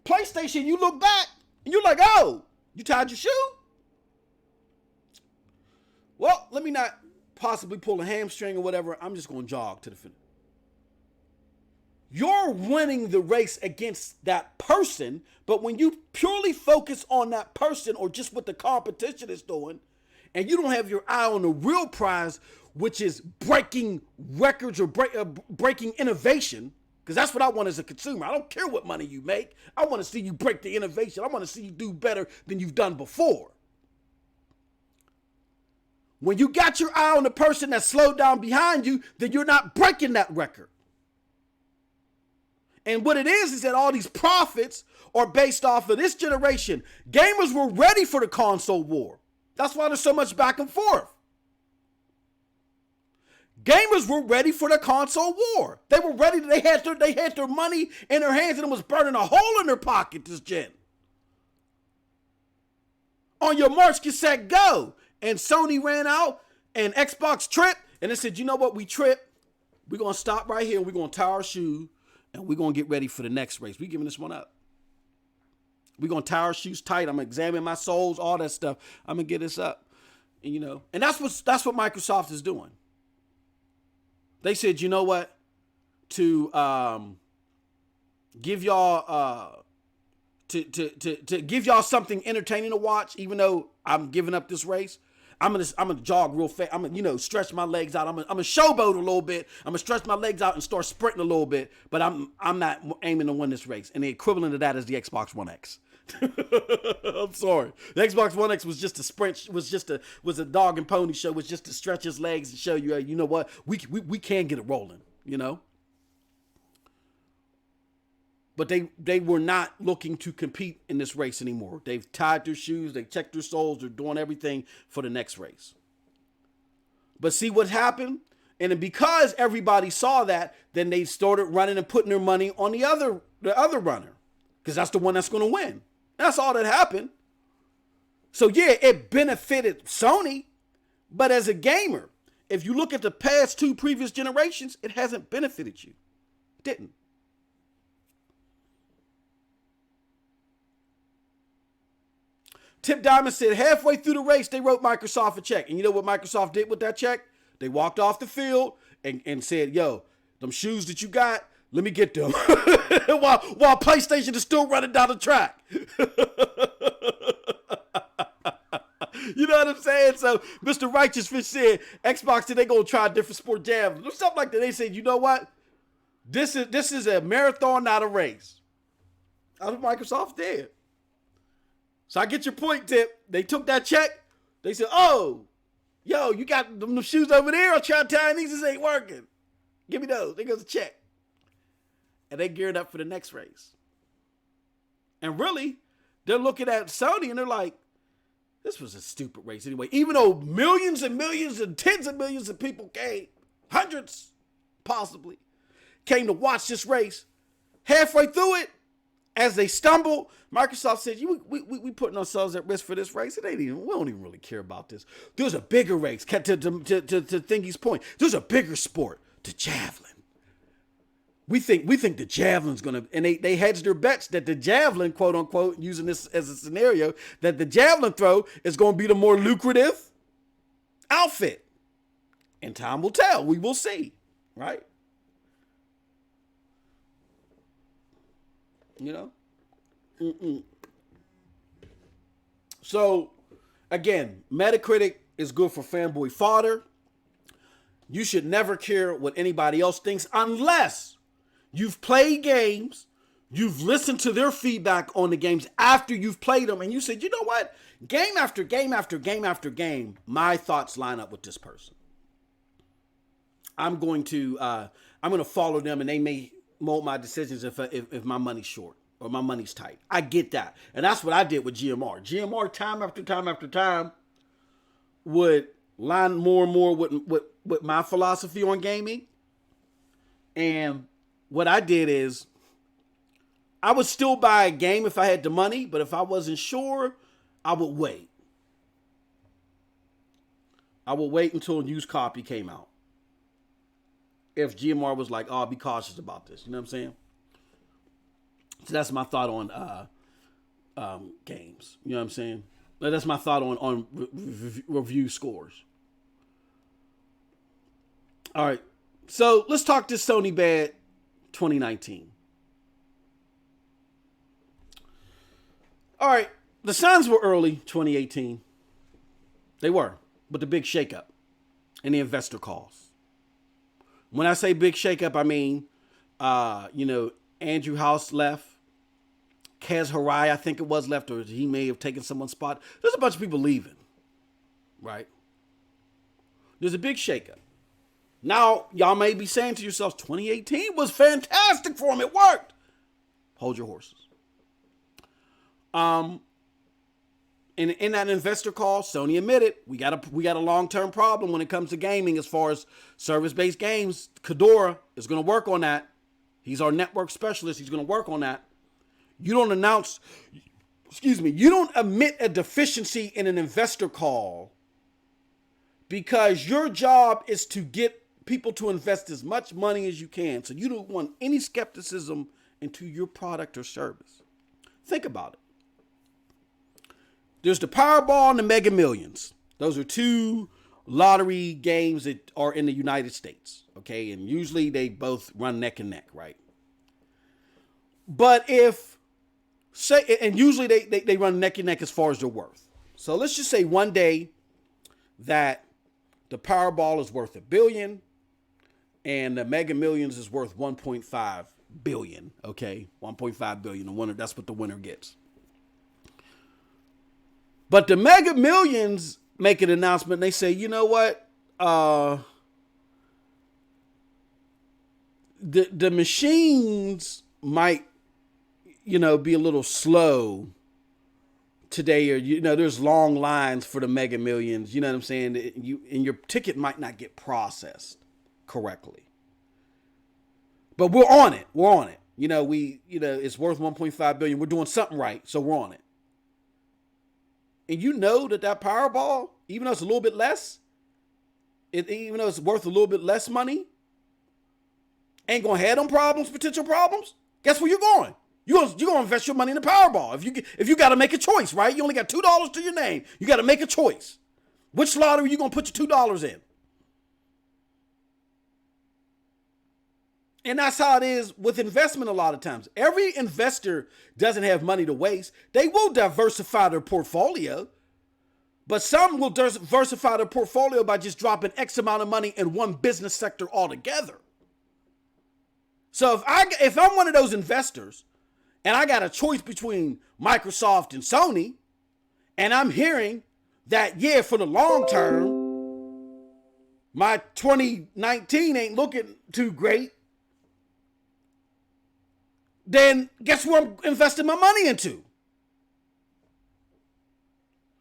PlayStation, you look back and you're like, oh, you tied your shoe? Well, let me not possibly pull a hamstring or whatever. I'm just going to jog to the finish. You're winning the race against that person, but when you purely focus on that person or just what the competition is doing, and you don't have your eye on the real prize, which is breaking records or breaking innovation, because that's what I want as a consumer. I don't care what money you make. I want to see you break the innovation. I want to see you do better than you've done before. When you got your eye on the person that slowed down behind you, then you're not breaking that record. And what it is that all these profits are based off of this generation. Gamers were ready for the console war. That's why there's so much back and forth. Gamers were ready for the console war. They were ready. They had their money in their hands and it was burning a hole in their pocket this gen. On your march, get set, go. And Sony ran out and Xbox tripped. And they said, you know what? We tripped. We're going to stop right here. We're going to tie our shoe and we're going to get ready for the next race. We're giving this one up. We're going to tie our shoes tight. I'm going to examine my soles, all that stuff. I'm going to get this up. And, and that's what Microsoft is doing. They said, you know what? To give y'all to give y'all something entertaining to watch, even though I'm giving up this race, I'm gonna jog real fast. I'm gonna stretch my legs out. I'm gonna showboat a little bit. I'm gonna stretch my legs out and start sprinting a little bit. But I'm not aiming to win this race. And the equivalent of that is the Xbox One X. I'm sorry. The Xbox One X was just a sprint. Was a dog and pony show. Was just to stretch his legs and show you, you know what, we can get it rolling. But they were not looking to compete in this race anymore. They've tied their shoes. They checked their soles. They're doing everything for the next race. But see what happened? And then because everybody saw that, then they started running and putting their money on the other runner. Because that's the one that's going to win. That's all that happened. So yeah, it benefited Sony. But as a gamer, if you look at the past two previous generations, it hasn't benefited you. It didn't. Tip Diamond said halfway through the race, they wrote Microsoft a check. And you know what Microsoft did with that check? They walked off the field and said, yo, them shoes that you got, let me get them. while PlayStation is still running down the track. You know what I'm saying? So Mr. Righteous Fish said, Xbox said they gonna try a different sport javelin or something like that. They said, you know what? This is a marathon, not a race. That's what Microsoft did. So I get your point, Tip. They took that check. They said, oh, yo, you got them shoes over there? I'll try tying these. This ain't working. Give me those. There goes the check. And they geared up for the next race. And really, they're looking at Sony and they're like, this was a stupid race anyway. Even though millions and millions and tens of millions of people came, hundreds possibly, came to watch this race. Halfway through it, as they stumbled, Microsoft said, we putting ourselves at risk for this race. We don't even really care about this. There's a bigger race. To Thingy's point, there's a bigger sport, the javelin. We think the javelin's gonna, and they hedged their bets that the javelin, quote unquote, using this as a scenario, that the javelin throw is gonna be the more lucrative outfit. And time will tell. We will see, right? So, again, Metacritic is good for fanboy fodder. You should never care what anybody else thinks unless you've played games, you've listened to their feedback on the games after you've played them, and you said, you know what? Game after game after game after game, my thoughts line up with this person. I'm going to follow them, and they may mold my decisions if my money's short or my money's tight. I get that. And that's what I did with GMR. GMR time after time after time would line more and more with my philosophy on gaming. And what I did is I would still buy a game if I had the money, but if I wasn't sure, I would wait. I would wait until a used copy came out. If GMR was like, oh, be cautious about this. You know what I'm saying? So that's my thought on games. You know what I'm saying? That's my thought on review scores. All right. So let's talk this Sony Bad 2019. All right. The signs were early 2018. They were. But the big shakeup and the investor calls. When I say big shakeup, I mean, Andrew House left. Kaz Harai, I think it was, left, or he may have taken someone's spot. There's a bunch of people leaving, right? There's a big shakeup. Now, y'all may be saying to yourselves, 2018 was fantastic for him. It worked. Hold your horses. In that investor call, Sony admitted we got a long-term problem when it comes to gaming as far as service-based games. Kadora is going to work on that. He's our network specialist. He's going to work on that. You don't admit a deficiency in an investor call because your job is to get people to invest as much money as you can. So you don't want any skepticism into your product or service. Think about it. There's the Powerball and the Mega Millions. Those are two lottery games that are in the United States. Okay. And usually they both run neck and neck, right? But usually they run neck and neck as far as their worth. So let's just say one day that the Powerball is worth $1 billion and the Mega Millions is worth 1.5 billion. Okay. 1.5 billion. The winner, that's what the winner gets. But the Mega Millions make an announcement. And they say, you know what? The machines might, be a little slow today, or there's long lines for the Mega Millions. You know what I'm saying? And your ticket might not get processed correctly. But we're on it. We're on it. It's worth 1.5 billion. We're doing something right, so we're on it. And that Powerball, even though it's a little bit less, even though it's worth a little bit less money, ain't gonna have them potential problems. Guess where you're going? You're gonna invest your money in the Powerball. If you got to make a choice, right? You only got $2 to your name. You got to make a choice. Which lottery you gonna put your $2 in? And that's how it is with investment a lot of times. Every investor doesn't have money to waste. They will diversify their portfolio. But some will diversify their portfolio by just dropping X amount of money in one business sector altogether. So if I'm one of those investors and I got a choice between Microsoft and Sony, and I'm hearing that, for the long term, my 2019 ain't looking too great, then guess where I'm investing my money into?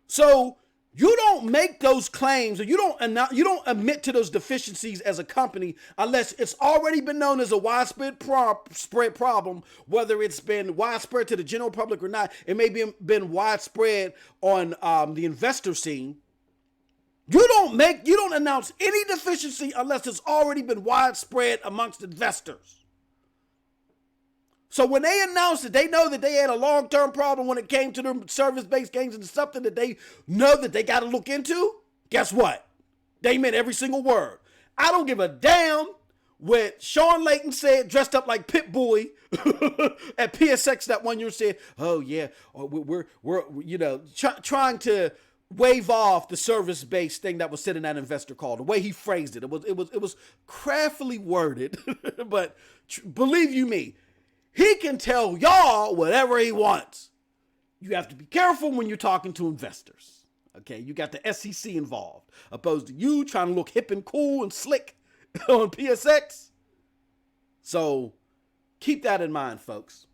So you don't make those claims, or you don't admit to those deficiencies as a company unless it's already been known as a widespread problem, whether it's been widespread to the general public or not. It may be been widespread on the investor scene. You don't announce any deficiency unless it's already been widespread amongst investors. So when they announced that they know that they had a long-term problem when it came to their service-based games and something that they know that they got to look into, guess what? They meant every single word. I don't give a damn what Sean Layton said, dressed up like Pit Boy at PSX that one year, said, oh yeah, we're trying to wave off the service-based thing that was said in that investor call. The way he phrased it, it was craftily worded, but believe you me, he can tell y'all whatever he wants. You have to be careful when you're talking to investors. Okay, you got the SEC involved, opposed to you trying to look hip and cool and slick on PSX. So keep that in mind, folks.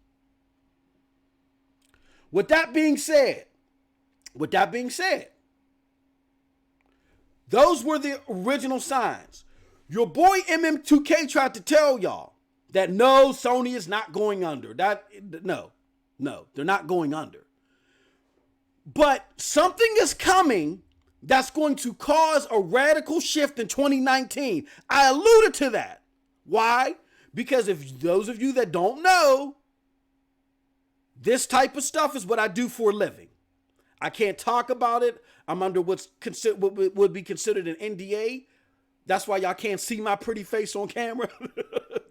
With that being said, those were the original signs. Your boy MM2K tried to tell y'all that no, Sony is not going under. No, they're not going under. But something is coming that's going to cause a radical shift in 2019. I alluded to that. Why? Because if those of you that don't know, this type of stuff is what I do for a living. I can't talk about it. I'm under what would be considered an NDA. That's why y'all can't see my pretty face on camera.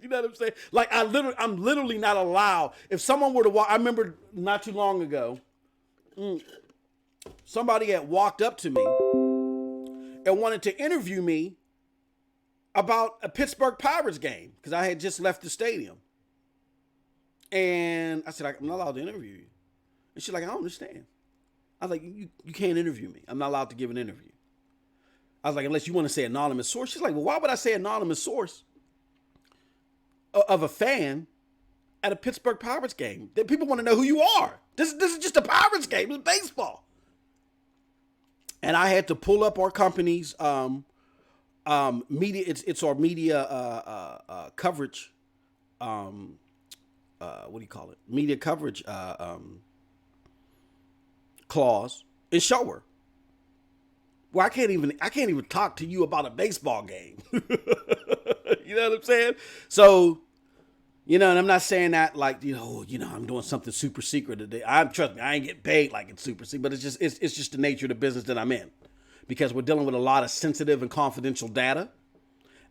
You know what I'm saying? Like I'm literally not allowed. If someone were to walk, I remember not too long ago, somebody had walked up to me and wanted to interview me about a Pittsburgh Pirates game because I had just left the stadium. And I said, I'm not allowed to interview you. And she's like, I don't understand. I was like, you can't interview me. I'm not allowed to give an interview. I was like, unless you want to say anonymous source. She's like, well, why would I say anonymous source of a fan at a Pittsburgh Pirates game? That people want to know who you are. This is just a Pirates game. It's baseball. And I had to pull up our company's media. It's our media coverage. What do you call it? Media coverage clause and show her. Well, I can't even talk to you about a baseball game. You know what I'm saying? So, and I'm not saying that like, I'm doing something super secret today. Trust me, I ain't get paid like it's super secret, but it's just the nature of the business that I'm in, because we're dealing with a lot of sensitive and confidential data.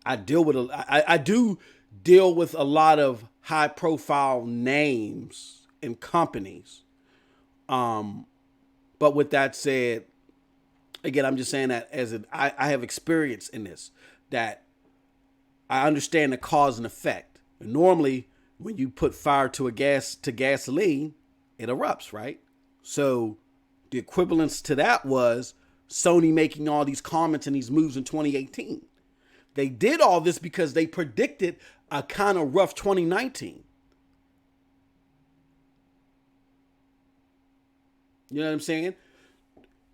I do deal with a lot of high profile names and companies. But with that said, again, I'm just saying that I have experience in this, that I understand the cause and effect. And normally, when you put fire to gasoline, it erupts, right? So the equivalence to that was Sony making all these comments and these moves in 2018. They did all this because they predicted a kind of rough 2019. You know what I'm saying?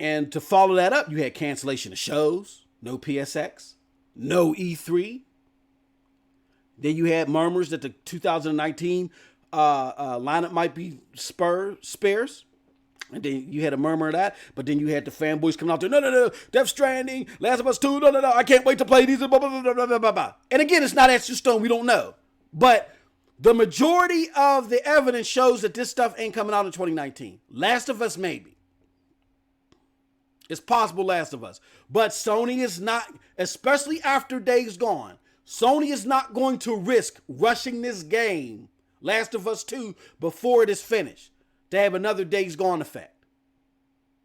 And to follow that up, you had cancellation of shows, no PSX, no E3. Then you had murmurs that the 2019 lineup might be sparse. And then you had a murmur of that. But then you had the fanboys coming out there, no, Death Stranding, Last of Us 2, no, I can't wait to play these, blah, blah, blah, blah, blah, blah, blah. And again, it's not etched in stone, we don't know. But the majority of the evidence shows that this stuff ain't coming out in 2019. Last of Us, maybe. It's possible Last of Us. But Sony is not, especially after Days Gone, Sony is not going to risk rushing this game, Last of Us 2, before it is finished, to have another Days Gone effect.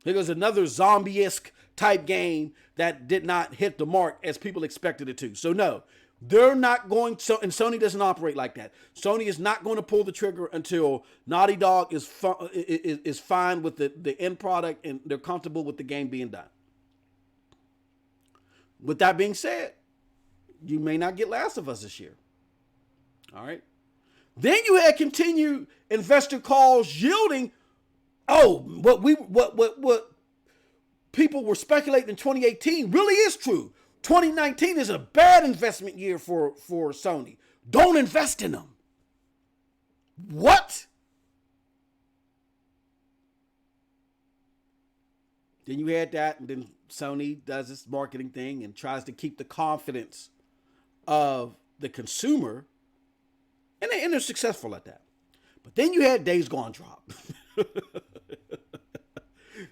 There was another zombie-esque type game that did not hit the mark as people expected it to. So no, they're not going to, and Sony doesn't operate like that. Sony is not going to pull the trigger until Naughty Dog is fine with the end product and they're comfortable with the game being done. With that being said, you may not get Last of Us this year. All right. Then you had continued investor calls yielding. Oh, what people were speculating in 2018 really is true. 2019 is a bad investment year for Sony. Don't invest in them. What? Then you had that, and then Sony does this marketing thing and tries to keep the confidence of the consumer, and they're successful at that. But then you had Days Gone drop.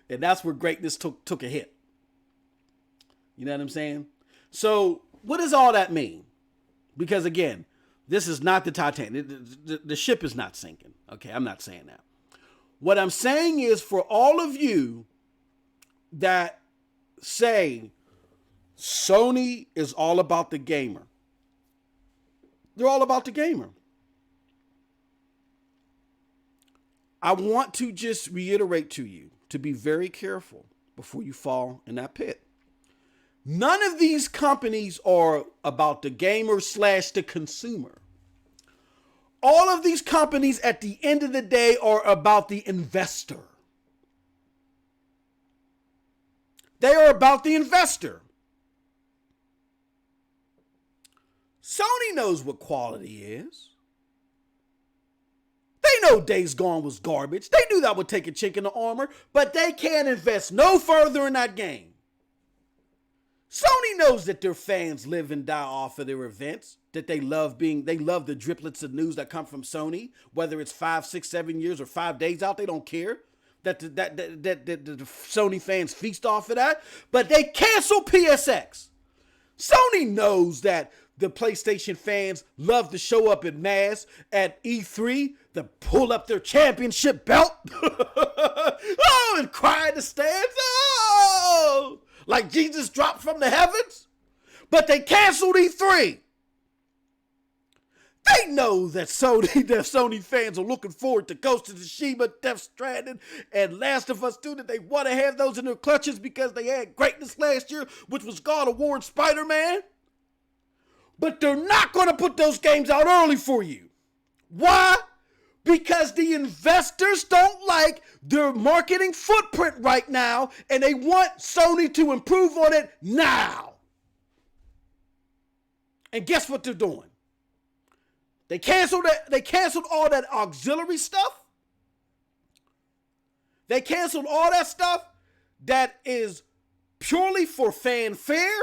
And that's where greatness took a hit. You know what I'm saying? So what does all that mean? Because again, this is not the Titanic. The ship is not sinking. Okay, I'm not saying that. What I'm saying is, for all of you that say Sony is all about the gamer, they're all about the gamer. I want to just reiterate to you to be very careful before you fall in that pit. None of these companies are about the gamer / the consumer. All of these companies at the end of the day are about the investor. They are about the investor. Sony knows what quality is. know Days Gone was garbage. They knew that would take a chink in the armor, but they can't invest no further in that game. Sony knows that their fans live and die off of their events, that they love the driplets of news that come from Sony, whether it's 5, 6, 7 years or 5 days out, they don't care. That the Sony fans feast off of that, but they cancel PSX. Sony knows that the PlayStation fans love to show up in mass at E3 to pull up their championship belt. Oh, and cry in the stands. Oh, like Jesus dropped from the heavens. But they canceled E3. They know that Sony fans are looking forward to Ghost of Tsushima, Death Stranding, and Last of Us 2, that they want to have those in their clutches because they had greatness last year, which was God of War and Spider-Man. But they're not going to put those games out early for you. Why? Because the investors don't like their marketing footprint right now, and they want Sony to improve on it now. And guess what they're doing? They canceled all that auxiliary stuff. They canceled all that stuff that is purely for fanfare,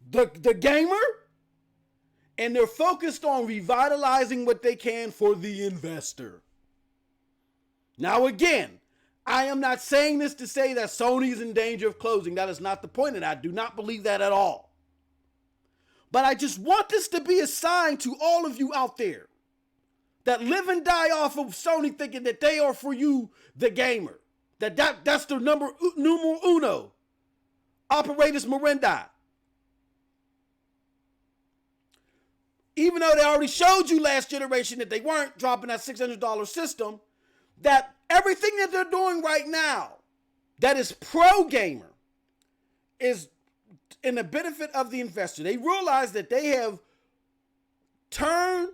the gamer. And they're focused on revitalizing what they can for the investor. Now again, I am not saying this to say that Sony is in danger of closing. That is not the point, and I do not believe that at all. But I just want this to be a sign to all of you out there that live and die off of Sony thinking that they are for you, the gamer. That's their numero uno. Operatus Mirandi. Even though they already showed you last generation that they weren't dropping that $600 system, that everything that they're doing right now that is pro-gamer is in the benefit of the investor. They realize that they have turned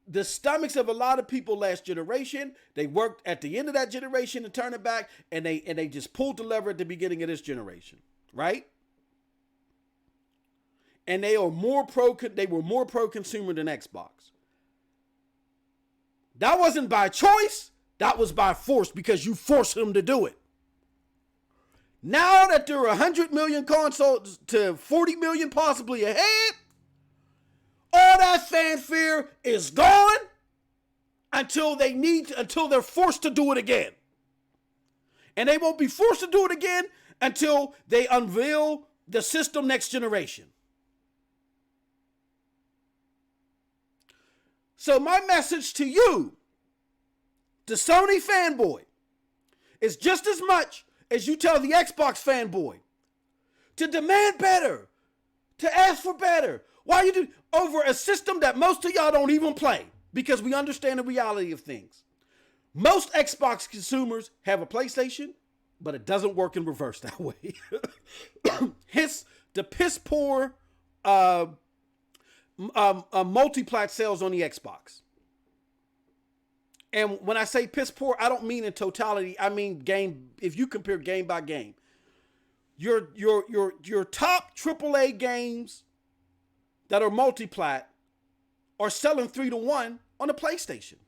the stomachs of a lot of people last generation. They worked at the end of that generation to turn it back, and they just pulled the lever at the beginning of this generation, right? And they were more pro-consumer than Xbox. That wasn't by choice. That was by force, because you forced them to do it. Now that there are 100 million consoles to 40 million possibly ahead, all that fanfare is gone until they're forced to do it again. And they won't be forced to do it again until they unveil the system next generation. So my message to you, the Sony fanboy, is just as much as you tell the Xbox fanboy to demand better, to ask for better. Why you do over a system that most of y'all don't even play, because we understand the reality of things. Most Xbox consumers have a PlayStation, but it doesn't work in reverse that way. Hence the piss poor multi-plat sales on the Xbox. And when I say piss poor, I don't mean in totality. I mean game. If you compare game by game, your top AAA games that are multi-plat are selling 3-to-1 on the PlayStation.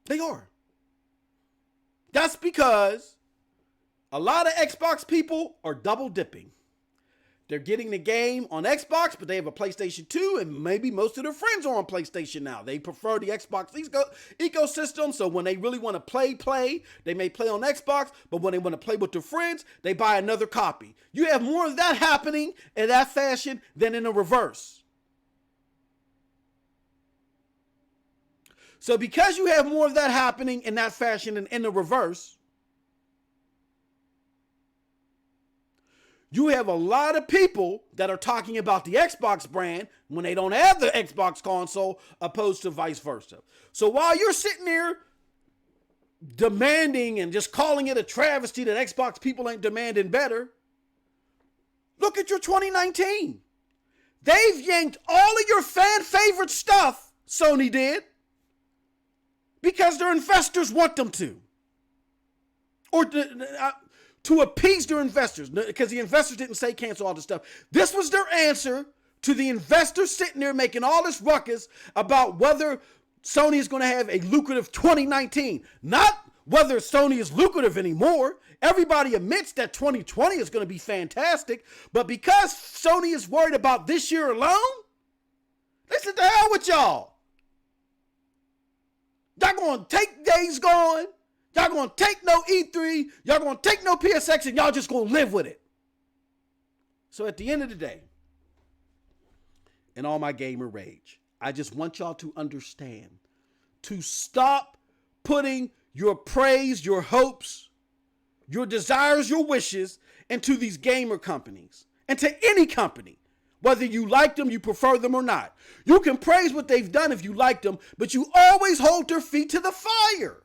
They are. That's because a lot of Xbox people are double dipping. They're getting the game on Xbox, but they have a PlayStation 2, and maybe most of their friends are on PlayStation now. They prefer the Xbox ecosystem, so when they really want to play, they may play on Xbox, but when they want to play with their friends, they buy another copy. You have more of that happening in that fashion than in the reverse. So because you have more of that happening in that fashion than in the reverse, you have a lot of people that are talking about the Xbox brand when they don't have the Xbox console, opposed to vice versa. So while you're sitting there demanding and just calling it a travesty that Xbox people ain't demanding better, look at your 2019. They've yanked all of your fan favorite stuff, Sony did, because their investors want them to. Or to appease their investors, because the investors didn't say cancel all this stuff. This was their answer to the investors sitting there making all this ruckus about whether Sony is going to have a lucrative 2019. Not whether Sony is lucrative anymore. Everybody admits that 2020 is going to be fantastic. But because Sony is worried about this year alone, they said, the hell with y'all. Y'all going to take Days Gone. Y'all going to take no E3. Y'all going to take no PSX, and y'all just going to live with it. So at the end of the day, in all my gamer rage, I just want y'all to understand to stop putting your praise, your hopes, your desires, your wishes into these gamer companies and to any company, whether you like them, you prefer them or not. You can praise what they've done if you like them, but you always hold their feet to the fire.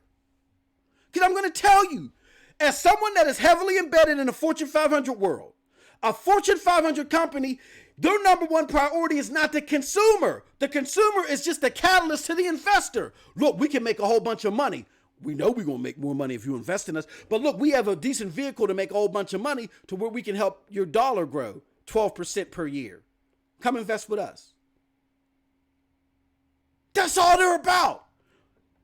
Because I'm going to tell you, as someone that is heavily embedded in the Fortune 500 world, a Fortune 500 company, their number one priority is not the consumer. The consumer is just the catalyst to the investor. Look, we can make a whole bunch of money. We know we're going to make more money if you invest in us. But look, we have a decent vehicle to make a whole bunch of money to where we can help your dollar grow 12% per year. Come invest with us. That's all they're about.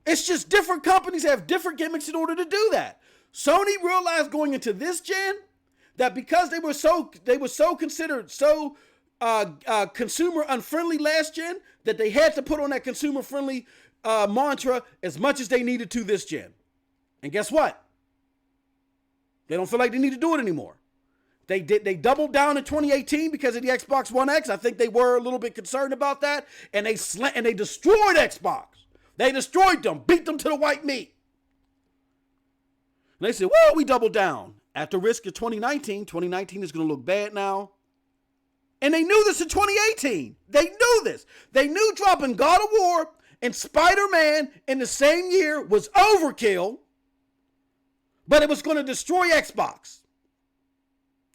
It's just different companies have different gimmicks in order to do that. Sony realized going into this gen that because they were so considered so consumer unfriendly last gen that they had to put on that consumer friendly mantra as much as they needed to this gen. And guess what? They don't feel like they need to do it anymore. They doubled down in 2018 because of the Xbox One X. I think they were a little bit concerned about that, and they destroyed Xbox. They destroyed them, beat them to the white meat. And they said, well, we doubled down. At the risk of 2019, 2019 is going to look bad now. And they knew this in 2018. They knew this. They knew dropping God of War and Spider-Man in the same year was overkill, but it was going to destroy Xbox.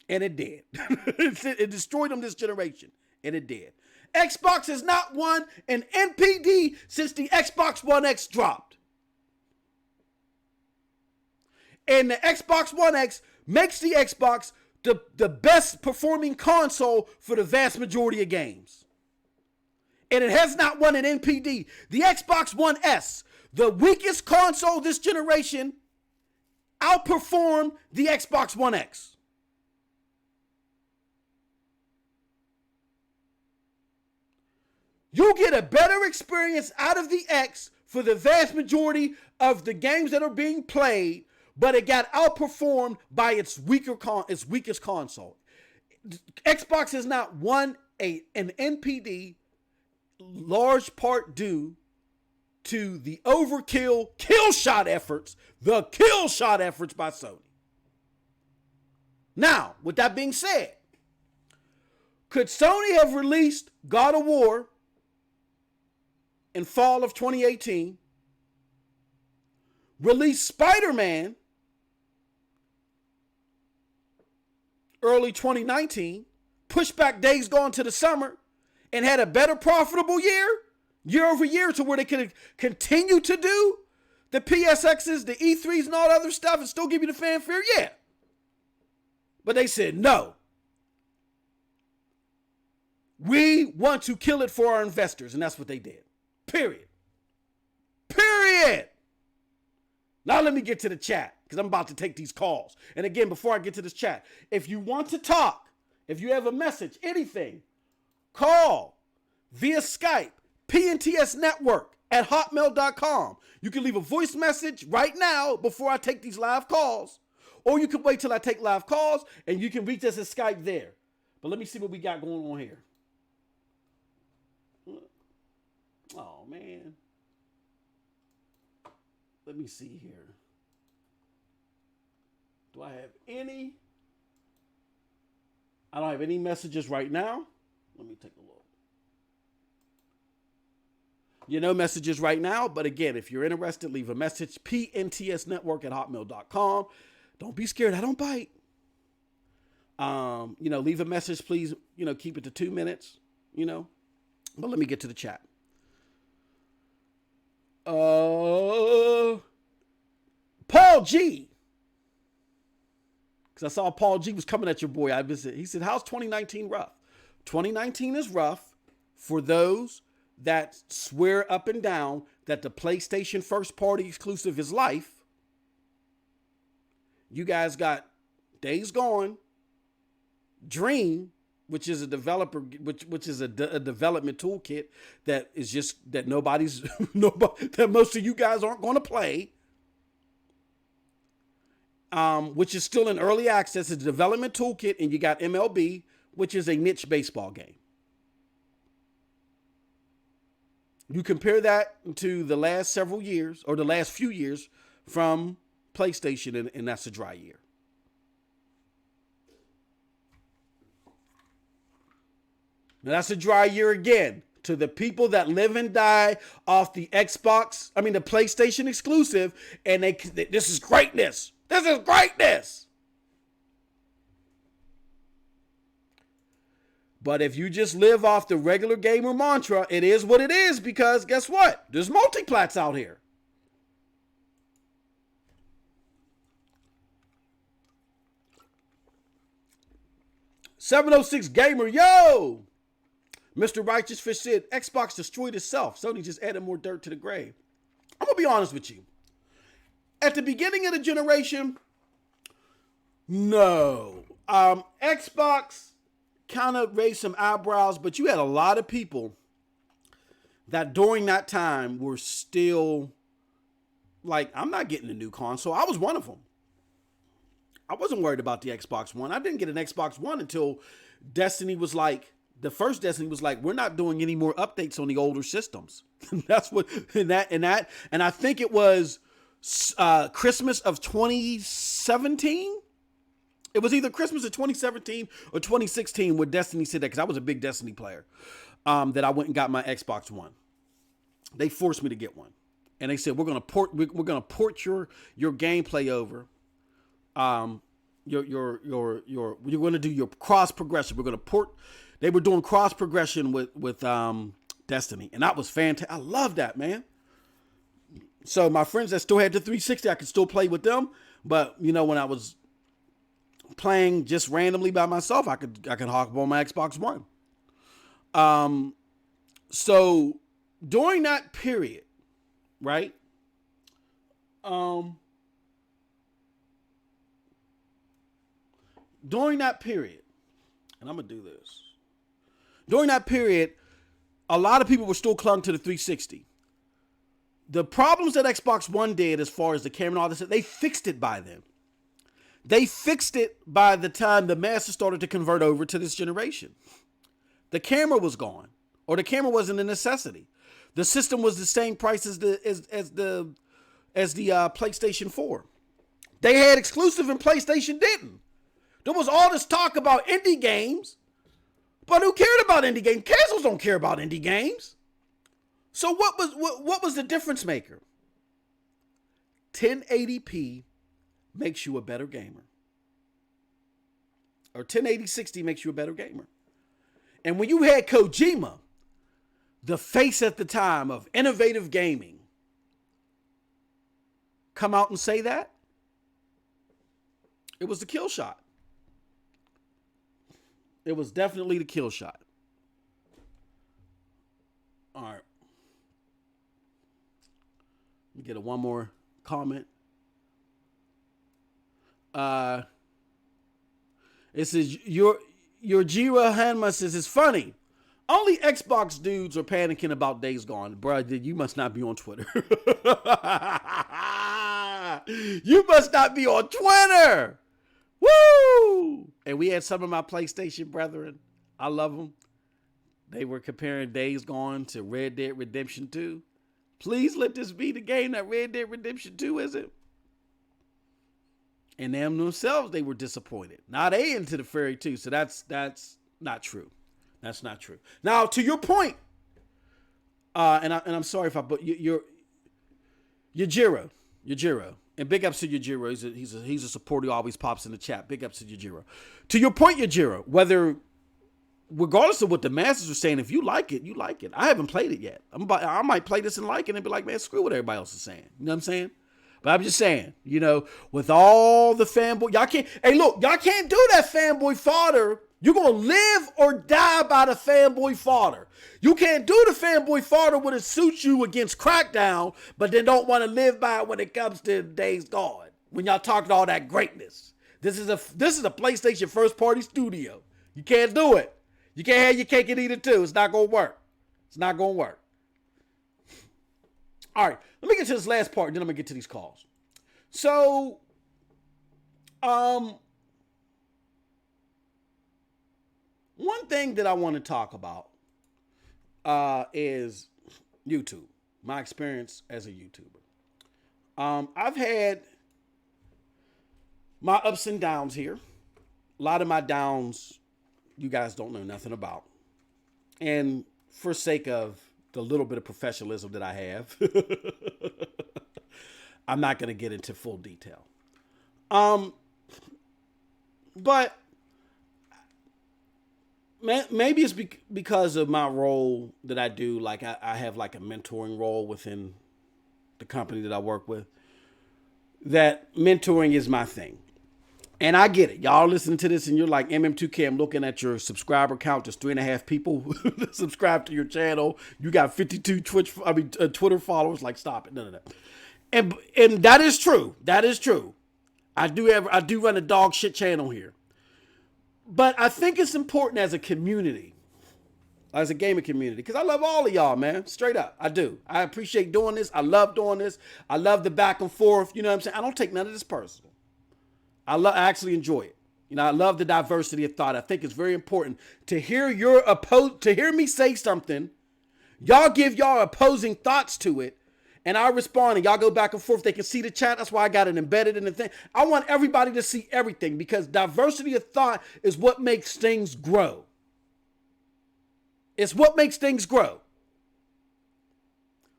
And it did. It destroyed them this generation. And it did. Xbox has not won an NPD since the Xbox One X dropped. And the Xbox One X makes the Xbox the best performing console for the vast majority of games. And it has not won an NPD. The Xbox One S, the weakest console this generation, outperformed the Xbox One X. You get a better experience out of the X for the vast majority of the games that are being played, but it got outperformed by its weakest console. Xbox has not won an NPD, large part due to the kill shot efforts by Sony. Now, with that being said, could Sony have released God of War in fall of 2018, released Spider-Man early 2019, pushed back Days Gone to the summer, and had a better profitable year over year to where they could continue to do the PSXs, the E3s, and all that other stuff and still give you the fanfare? Yeah. But they said, no. We want to kill it for our investors, and that's what they did. Period. Now let me get to the chat because I'm about to take these calls. And again, before I get to this chat, if you want to talk, if you have a message, anything, call via Skype, PNTS Network at hotmail.com. You can leave a voice message right now before I take these live calls, or you can wait till I take live calls and you can reach us at Skype there. But let me see what we got going on here. Oh, man. Let me see here. Do I have any? I don't have any messages right now. Let me take a look. No messages right now. But again, if you're interested, leave a message. PNTSnetwork at hotmail.com. Don't be scared. I don't bite. Leave a message, please. Keep it to 2 minutes. But let me get to the chat. Paul G. Because I saw Paul G was coming at your boy. I visited. He said, how's 2019 rough? 2019 is rough for those that swear up and down that the PlayStation first party exclusive is life. You guys got Days Gone, Dream, which is a developer, which is a development toolkit that is just that that most of you guys aren't going to play. Which is still in early access. It's a development toolkit, and you got MLB, which is a niche baseball game. You compare that to the last several years, or the last few years from PlayStation, and that's a dry year. Now that's a dry year again. To the people that live and die off the the PlayStation exclusive, and this is greatness. This is greatness. But if you just live off the regular gamer mantra, it is what it is, because guess what? There's multiplats out here. $706 Gamer, yo! Mr. Righteous Fish said, Xbox destroyed itself. Sony just added more dirt to the grave. I'm going to be honest with you. At the beginning of the generation, no. Xbox kind of raised some eyebrows, but you had a lot of people that during that time were still like, I'm not getting a new console. I was one of them. I wasn't worried about the Xbox One. I didn't get an Xbox One until Destiny was like, the first Destiny was like, we're not doing any more updates on the older systems. That's what, and I think it was Christmas of 2017. It was either Christmas of 2017 or 2016 where Destiny said that, because I was a big Destiny player, that I went and got my Xbox One. They forced me to get one, and they said we're gonna port your gameplay over. You're going to do your cross progression. We're going to port. They were doing cross progression with Destiny, and that was fantastic. I love that, man. So my friends that still had the 360, I could still play with them. But you know, when I was playing just randomly by myself, I could hop on my Xbox One. So during that period, right? During that period, and I'm going to do this. During that period, a lot of people were still clung to the 360. The problems that Xbox One did as far as the camera and all this, they fixed it by then. They fixed it by the time the masses started to convert over to this generation. The camera was gone, or the camera wasn't a necessity. The system was the same price as the PlayStation 4. They had exclusive and PlayStation didn't. There was all this talk about indie games, but who cared about indie games? Casuals don't care about indie games. So what was the difference maker? 1080p makes you a better gamer. Or 1080-60 makes you a better gamer. And when you had Kojima, the face at the time of innovative gaming, come out and say that, it was the kill shot. It was definitely the kill shot. All right. Let me get one more comment. It says, your Jira Hanma says, it's funny. Only Xbox dudes are panicking about Days Gone. Bruh, you must not be on Twitter. You must not be on Twitter. Woo! And we had some of my PlayStation brethren. I love them. They were comparing Days Gone to Red Dead Redemption 2. Please let this be the game that Red Dead Redemption 2 isn't. And them themselves, they were disappointed. Now they into the fairy too, so that's not true. That's not true. Now to your point, and I'm sorry if I but your Yajiro, and big ups to Yajiro. He's a supporter who always pops in the chat. Big ups to Yajiro. To your point, Yajiro, regardless of what the masses are saying, if you like it, you like it. I haven't played it yet. I might play this and like it and be like, man, screw what everybody else is saying. You know what I'm saying? But I'm just saying, with all the fanboy, y'all can't, hey, look, y'all can't do that fanboy fodder. You're going to live or die by the fanboy fodder. You can't do the fanboy fodder when it suits you against Crackdown, but then don't want to live by it when it comes to Days Gone. When y'all talking all that greatness. This is a PlayStation first party studio. You can't do it. You can't have your cake and eat it too. It's not going to work. It's not going to work. All right, let me get to this last part, and then I'm going to get to these calls. So, one thing that I want to talk about is YouTube, my experience as a YouTuber. I've had my ups and downs here. A lot of my downs, you guys don't know nothing about. And for sake of the little bit of professionalism that I have, I'm not going to get into full detail. But maybe it's because of my role that I do. Like I have like a mentoring role within the company that I work with, that mentoring is my thing. And I get it. Y'all listening to this and you're like, MM2K, I'm looking at your subscriber count. There's 3.5 people that subscribe to your channel. You got 52 Twitter followers. Like, stop it. None of that. And that is true. That is true. I do run a dog shit channel here. But I think it's important as a community, as a gaming community, because I love all of y'all, man. Straight up. I do. I appreciate doing this. I love doing this. I love the back and forth. You know what I'm saying? I don't take none of this personal. I actually enjoy it. I love the diversity of thought. I think it's very important to hear to hear me say something. Y'all give y'all opposing thoughts to it, and I respond, and y'all go back and forth. They can see the chat. That's why I got it embedded in the thing. I want everybody to see everything, because diversity of thought is what makes things grow. It's what makes things grow.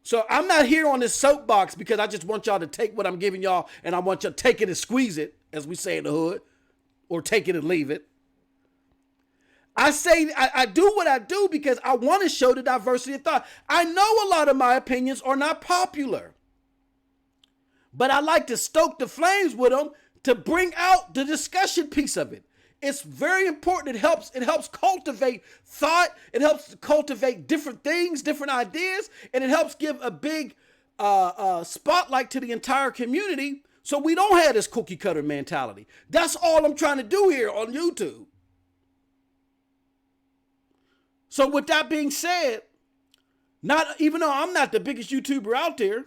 So I'm not here on this soapbox because I just want y'all to take what I'm giving y'all, and I want y'all to take it and squeeze it, as we say in the hood, or take it and leave it. I do what I do because I want to show the diversity of thought. I know a lot of my opinions are not popular, but I like to stoke the flames with them to bring out the discussion piece of it. It's very important. It helps cultivate thought. It helps cultivate different things, different ideas, and it helps give a big spotlight to the entire community, so we don't have this cookie cutter mentality. That's all I'm trying to do here on YouTube. So with that being said, even though I'm not the biggest YouTuber out there,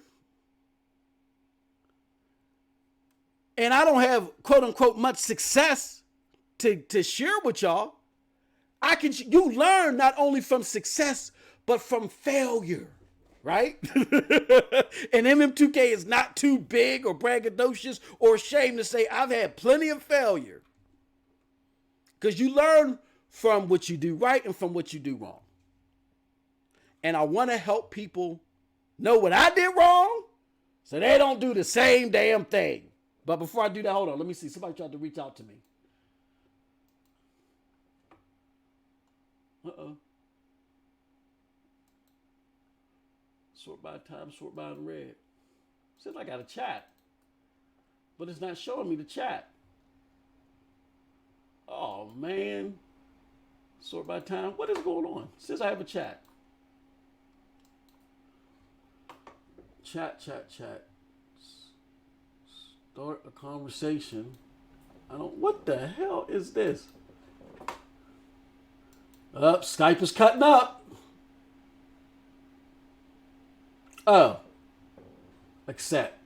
and I don't have quote unquote much success to share with y'all, you learn not only from success, but from failure. Right? And MM2K is not too big or braggadocious or ashamed to say I've had plenty of failure. Because you learn from what you do right and from what you do wrong. And I want to help people know what I did wrong so they don't do the same damn thing. But before I do that, hold on. Let me see. Somebody tried to reach out to me. Uh-oh. Sort by time, sort by in red. Says I got a chat, but it's not showing me the chat. Oh, man. Sort by time. What is going on? Says I have a chat. Chat. Start a conversation. What the hell is this? Skype is cutting up. Oh. Accept.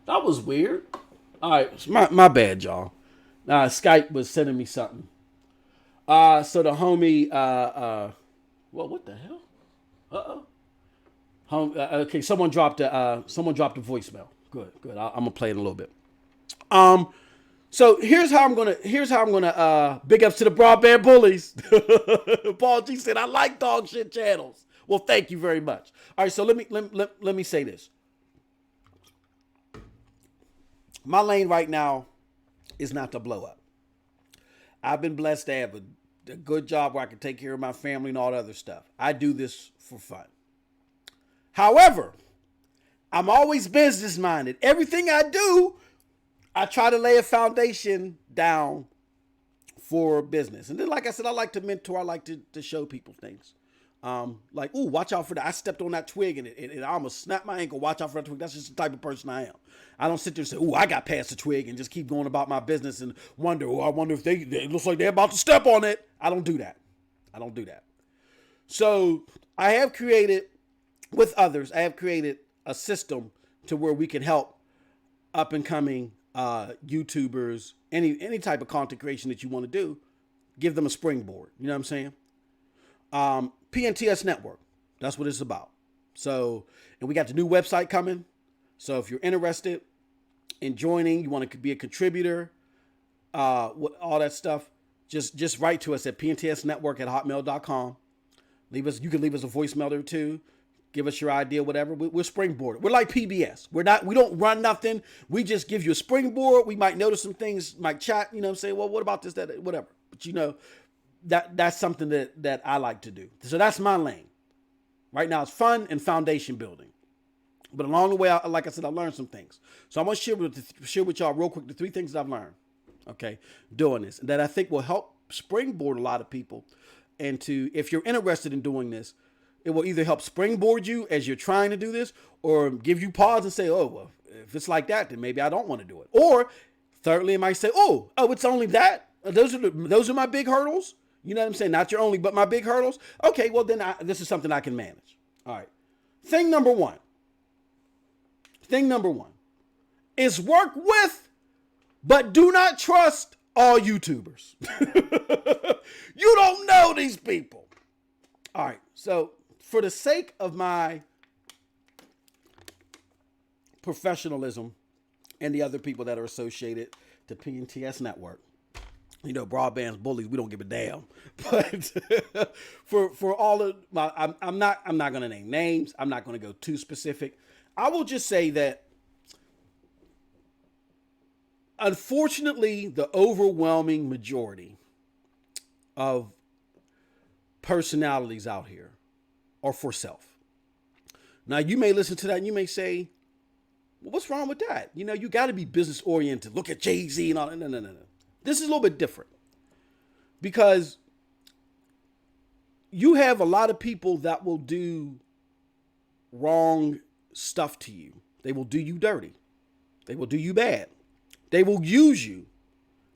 That was weird. All right, my bad, y'all. Skype was sending me something. So the homie, well, what the hell? Okay, someone dropped a voicemail. Good. I'm gonna play it in a little bit. So here's how I'm gonna big ups to the Broadband Bullies. Paul G said, I like dog shit channels. Well, thank you very much. All right, so let me say this. My lane right now is not to blow up. I've been blessed to have a good job where I can take care of my family and all that other stuff. I do this for fun. However, I'm always business minded. Everything I do, I try to lay a foundation down for business. And then, like I said, I like to mentor. I like to show people things. Like, ooh, watch out for that. I stepped on that twig and it almost snapped my ankle. Watch out for that twig. That's just the type of person I am. I don't sit there and say, ooh, I got past the twig and just keep going about my business and wonder, oh, I wonder if it looks like they're about to step on it. I don't do that. So I have created, with others, I have created a system to where we can help up and coming YouTubers, any type of content creation that you want to do, give them a springboard. You know what I'm saying? PNTS Network. That's what it's about. So, and we got the new website coming. So if you're interested in joining, you want to be a contributor, all that stuff, just write to us at pntsnetwork@hotmail.com. You can leave us a voicemail or two. Give us your idea, whatever. We're springboard. We're like PBS. We don't run nothing. We just give you a springboard. We might notice some things, might chat, you know what I'm saying? Well, what about this, that, whatever. But that's something that I like to do. So that's my lane. Right now it's fun and foundation building. But along the way, like I said, I learned some things. So I'm going to share with y'all real quick the 3 things that I've learned, okay, doing this, that I think will help springboard a lot of people into, if you're interested in doing this, it will either help springboard you as you're trying to do this or give you pause and say, oh, well, if it's like that, then maybe I don't want to do it. Or thirdly, it might say, oh, it's only that. Those are my big hurdles. You know what I'm saying? Not your only, but my big hurdles. Okay, well, then this is something I can manage. All right. Thing number one is work with, but do not trust all YouTubers. You don't know these people. All right. So for the sake of my professionalism and the other people that are associated to PNTS Network, you know, Broadband's Bullies, we don't give a damn. But for all of my, I'm not going to name names. I'm not going to go too specific. I will just say that, unfortunately, the overwhelming majority of personalities out here are for self. Now, you may listen to that and you may say, well, what's wrong with that? You know, you got to be business oriented. Look at Jay-Z and all that. No. This is a little bit different because you have a lot of people that will do wrong stuff to you. They will do you dirty. They will do you bad. They will use you.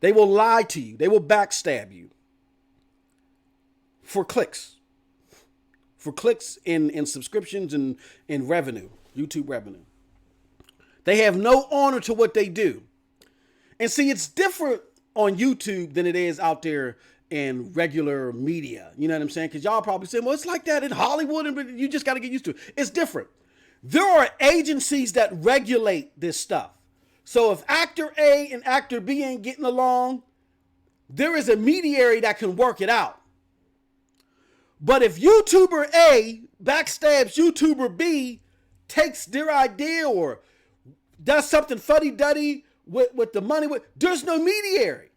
They will lie to you. They will backstab you for clicks. For clicks in subscriptions and in revenue, YouTube revenue. They have no honor to what they do. And see, it's different on YouTube than it is out there in regular media. You know what I'm saying? Because y'all probably saying, well, it's like that in Hollywood, and you just got to get used to it. It's different. There are agencies that regulate this stuff. So if actor A and actor B ain't getting along, there is a mediator that can work it out. But if YouTuber A backstabs YouTuber B, takes their idea or does something fuddy-duddy with the money, there's no mediator.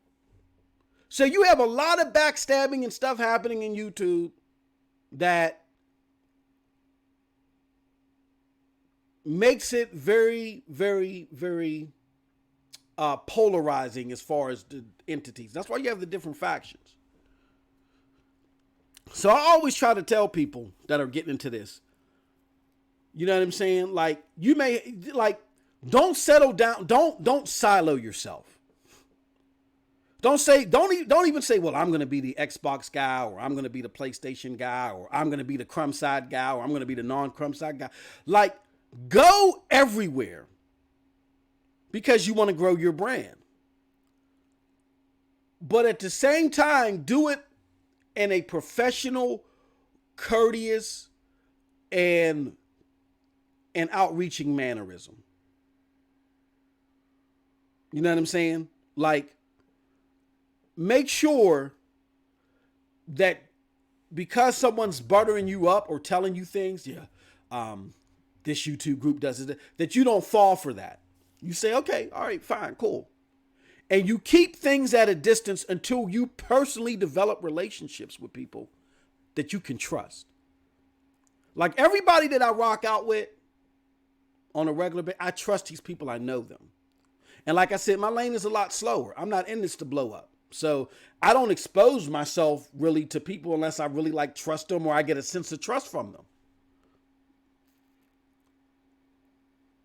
So you have a lot of backstabbing and stuff happening in YouTube that makes it very, very, very polarizing as far as the entities. That's why you have the different factions. So I always try to tell people that are getting into this, you know what I'm saying? Like, you may, like, don't settle down. Don't silo yourself. Don't even say, well, I'm going to be the Xbox guy, or I'm going to be the PlayStation guy, or I'm going to be the crumb side guy, or I'm going to be the non-crumb side guy. Like, go everywhere because you want to grow your brand. But at the same time, do it in a professional, courteous, and outreaching mannerism. You know what I'm saying? Like, make sure that because someone's buttering you up or telling you things, this YouTube group does it, that you don't fall for that. You say, okay, all right, fine, cool. And you keep things at a distance until you personally develop relationships with people that you can trust. Like, everybody that I rock out with, on a regular basis. I trust these people. I know them. And like I said, my lane is a lot slower. I'm not in this to blow up. So I don't expose myself really to people unless I really like trust them or I get a sense of trust from them.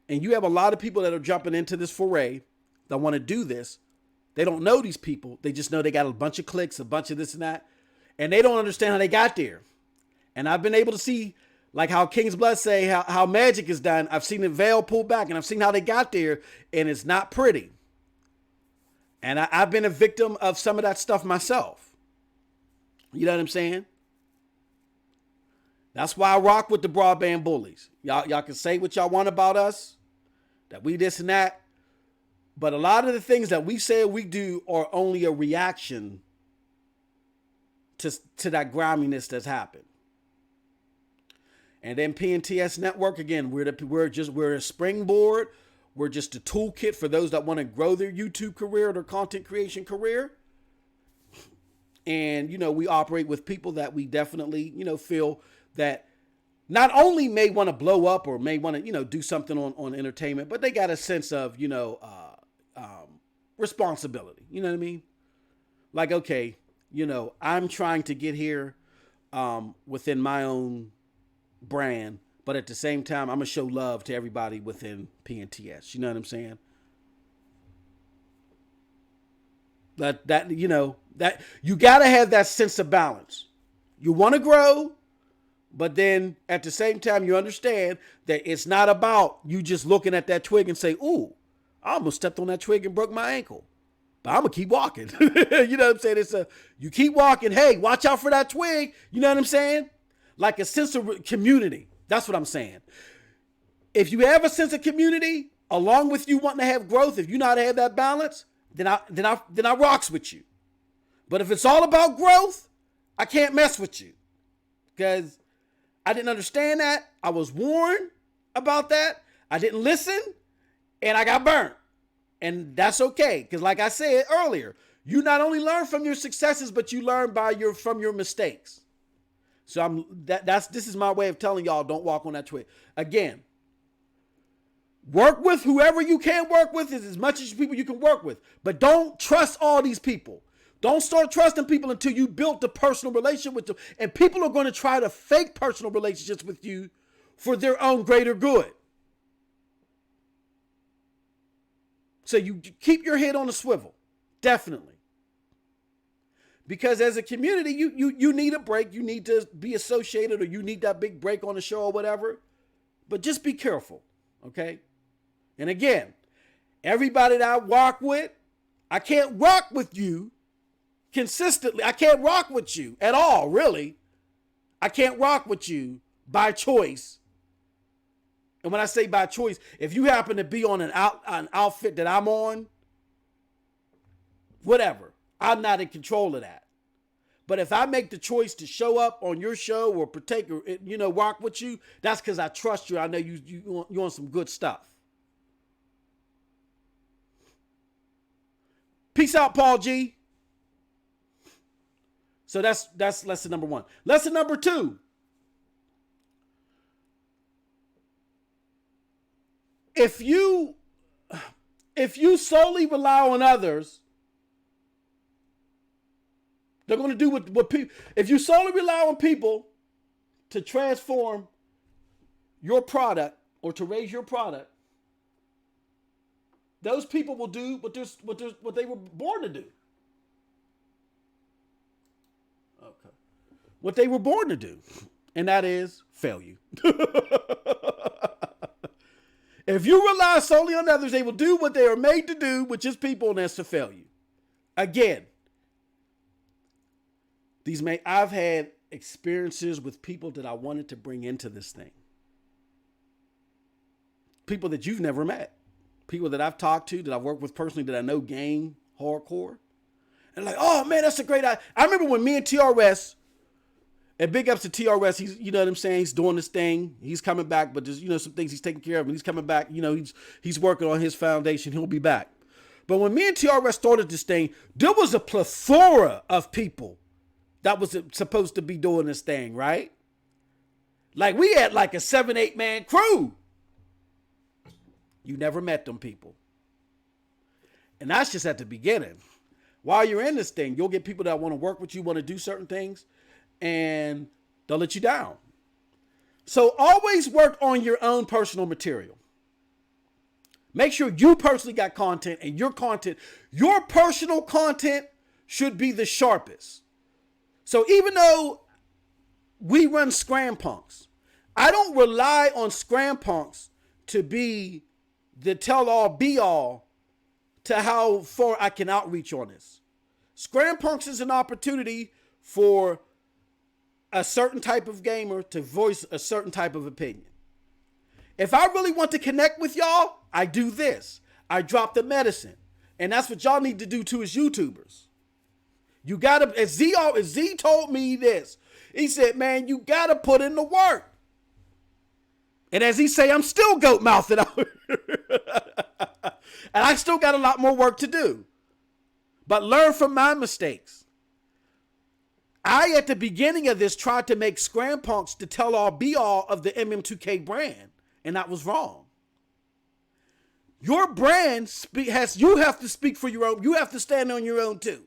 And you have a lot of people that are jumping into this foray that want to do this. They don't know these people. They just know they got a bunch of clicks, a bunch of this and that. And they don't understand how they got there. And I've been able to see, like how King's Blood say, how magic is done. I've seen the veil pull back, and I've seen how they got there, and it's not pretty. And I've been a victim of some of that stuff myself. You know what I'm saying? That's why I rock with the Broadband Bullies. Y'all can say what y'all want about us, that we this and that. But a lot of the things that we say we do are only a reaction to that griminess that's happened. And then PNTS Network, again, we're a springboard. We're just a toolkit for those that want to grow their YouTube career, their content creation career. And, we operate with people that we definitely, feel that not only may want to blow up or may want to, do something on entertainment, but they got a sense of, responsibility. You know what I mean? Like, okay, I'm trying to get here within my own brand, but at the same time, I'm going to show love to everybody within PNTS. You know what I'm saying? That you got to have that sense of balance. You want to grow, but then at the same time, you understand that it's not about you just looking at that twig and say, ooh, I almost stepped on that twig and broke my ankle. But I'm going to keep walking. You know what I'm saying? You keep walking. Hey, watch out for that twig. You know what I'm saying? Like a sense of community. That's what I'm saying. If you have a sense of community, along with you wanting to have growth, if you know how to have that balance, then I rocks with you. But if it's all about growth, I can't mess with you. Because I didn't understand that. I was warned about that. I didn't listen. And I got burnt. And that's okay. Because like I said earlier, you not only learn from your successes, but you learn from your mistakes. So this is my way of telling y'all, don't walk on that twig. Again, work with whoever you can work with, as much as people you can work with. But don't trust all these people. Don't start trusting people until you build a personal relationship with them. And people are going to try to fake personal relationships with you for their own greater good. So you keep your head on a swivel. Definitely. Because as a community, you need a break. You need to be associated, or you need that big break on the show or whatever. But just be careful, okay? And again, everybody that I rock with, I can't rock with you consistently. I can't rock with you at all, really. I can't rock with you by choice. And when I say by choice, if you happen to be on an outfit that I'm on, whatever. I'm not in control of that. But if I make the choice to show up on your show or partake or, rock with you, that's because I trust you. I know you on some good stuff. Peace out, Paul G. So that's lesson number 1. Lesson number 2. If you solely rely on others, they're going to do what people. If you solely rely on people to transform your product or to raise your product, those people will do what they were born to do. Okay, what they were born to do, and that is fail you. If you rely solely on others, they will do what they are made to do, which is people, and that's to fail you. Again, I've had experiences with people that I wanted to bring into this thing. People that you've never met. People that I've talked to, that I've worked with personally, that I know game hardcore. And like, oh man, that's a great idea. I remember when me and TRS, and big ups to TRS, he's, you know what I'm saying? He's doing this thing. He's coming back, but there's, some things he's taking care of, and he's coming back. He's working on his foundation. He'll be back. But when me and TRS started this thing, there was a plethora of people that was supposed to be doing this thing, right? Like we had like a 7-8 man crew. You never met them people. And that's just at the beginning. While you're in this thing, you'll get people that want to work with you, want to do certain things, and they'll let you down. So always work on your own personal material. Make sure you personally got content, and your personal content should be the sharpest. So even though we run Scram Punks, I don't rely on Scram Punks to be the tell-all, be-all to how far I can outreach on this. Scram Punks is an opportunity for a certain type of gamer to voice a certain type of opinion. If I really want to connect with y'all, I do this. I drop the medicine. And that's what y'all need to do too as YouTubers. You gotta, as Z told me this. He said, man, you gotta put in the work. And as he say, I'm still goat mouthing out. And I still got a lot more work to do. But learn from my mistakes. I, at the beginning of this, tried to make Scram Punks the tell-all, be-all of the MM2K brand. And that was wrong. Your brand you have to speak for your own. You have to stand on your own too.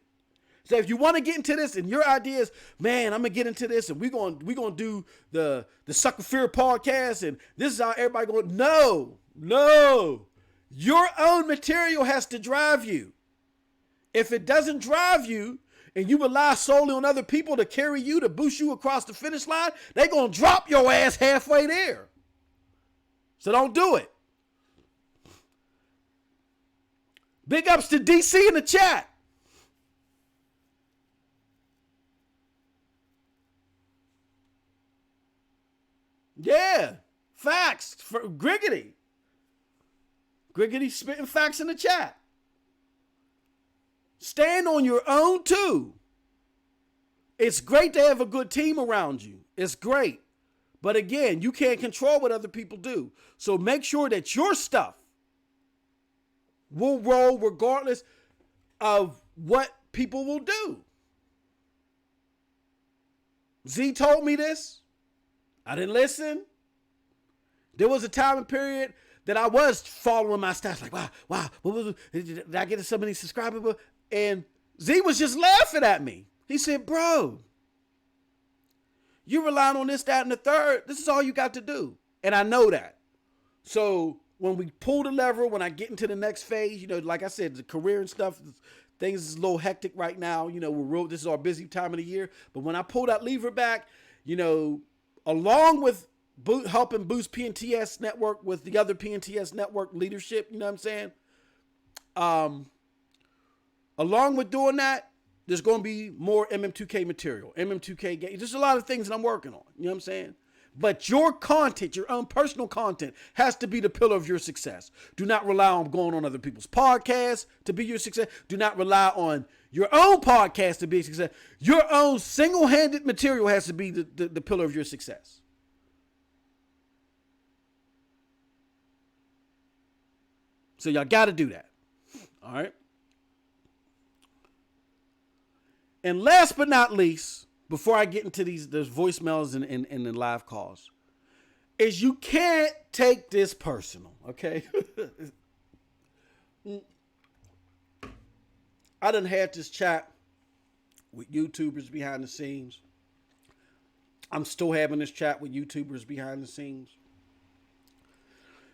So if you want to get into this and your idea is, man, I'm gonna get into this and we're gonna do the Sucker Fear podcast and this is how everybody going. No. Your own material has to drive you. If it doesn't drive you and you rely solely on other people to carry you, to boost you across the finish line, they're gonna drop your ass halfway there. So don't do it. Big ups to DC in the chat. Yeah, facts for Griggity. Griggity spitting facts in the chat. Stand on your own too. It's great to have a good team around you. It's great. But again, you can't control what other people do. So make sure that your stuff will roll regardless of what people will do. Z told me this. I didn't listen. There was a time and period that I was following my stats like, wow, did I get so many subscribers? And Z was just laughing at me. He said, bro, you're relying on this, that, and the third. This is all you got to do. And I know that. So when we pull the lever, when I get into the next phase, like I said, the career and stuff, things is a little hectic right now. This is our busy time of the year. But when I pull that lever back, along with helping boost PNTS network with the other PNTS network leadership, you know what I'm saying? Along with doing that, there's going to be more MM2K material, MM2K games. There's a lot of things that I'm working on, you know what I'm saying? But your content, your own personal content, has to be the pillar of your success. Do not rely on going on other people's podcasts to be your success. Do not rely on your own podcast to be a success. Your own single-handed material has to be the pillar of your success. So y'all got to do that. All right. And last but not least, before I get into these voicemails and the live calls, is you can't take this personal, okay? I done had this chat with YouTubers behind the scenes. I'm still having this chat with YouTubers behind the scenes.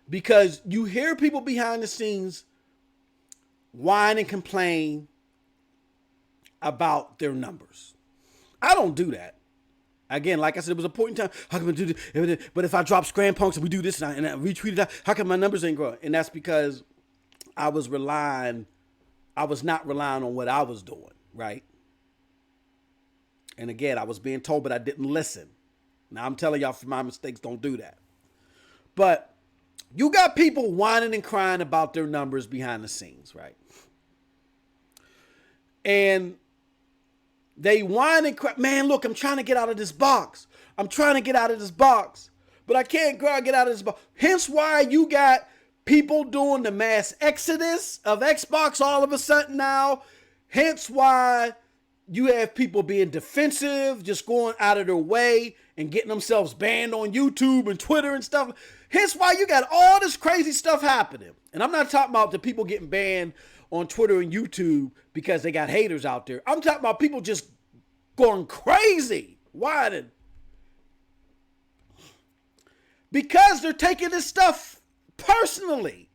Because you hear people behind the scenes whine and complain about their numbers. I don't do that. Again, like I said, it was a point in time. How can I do this? But if I drop Scram Punks and we do this and I retweet it out, how come my numbers ain't growing? And that's because I was not relying on what I was doing, right? And again, I was being told, but I didn't listen. Now I'm telling y'all, for my mistakes, don't do that. But you got people whining and crying about their numbers behind the scenes, right? And they whine and cry. Man, look, I'm trying to get out of this box. But I can't get out of this box. Hence why you got people doing the mass exodus of Xbox all of a sudden now. Hence why You have people being defensive, just going out of their way and getting themselves banned on YouTube and Twitter and stuff. Hence why you got all this crazy stuff happening. And I'm not talking about the people getting banned on Twitter and YouTube because they got haters out there. I'm talking about people just going crazy. Why then? Because they're taking this stuff personally.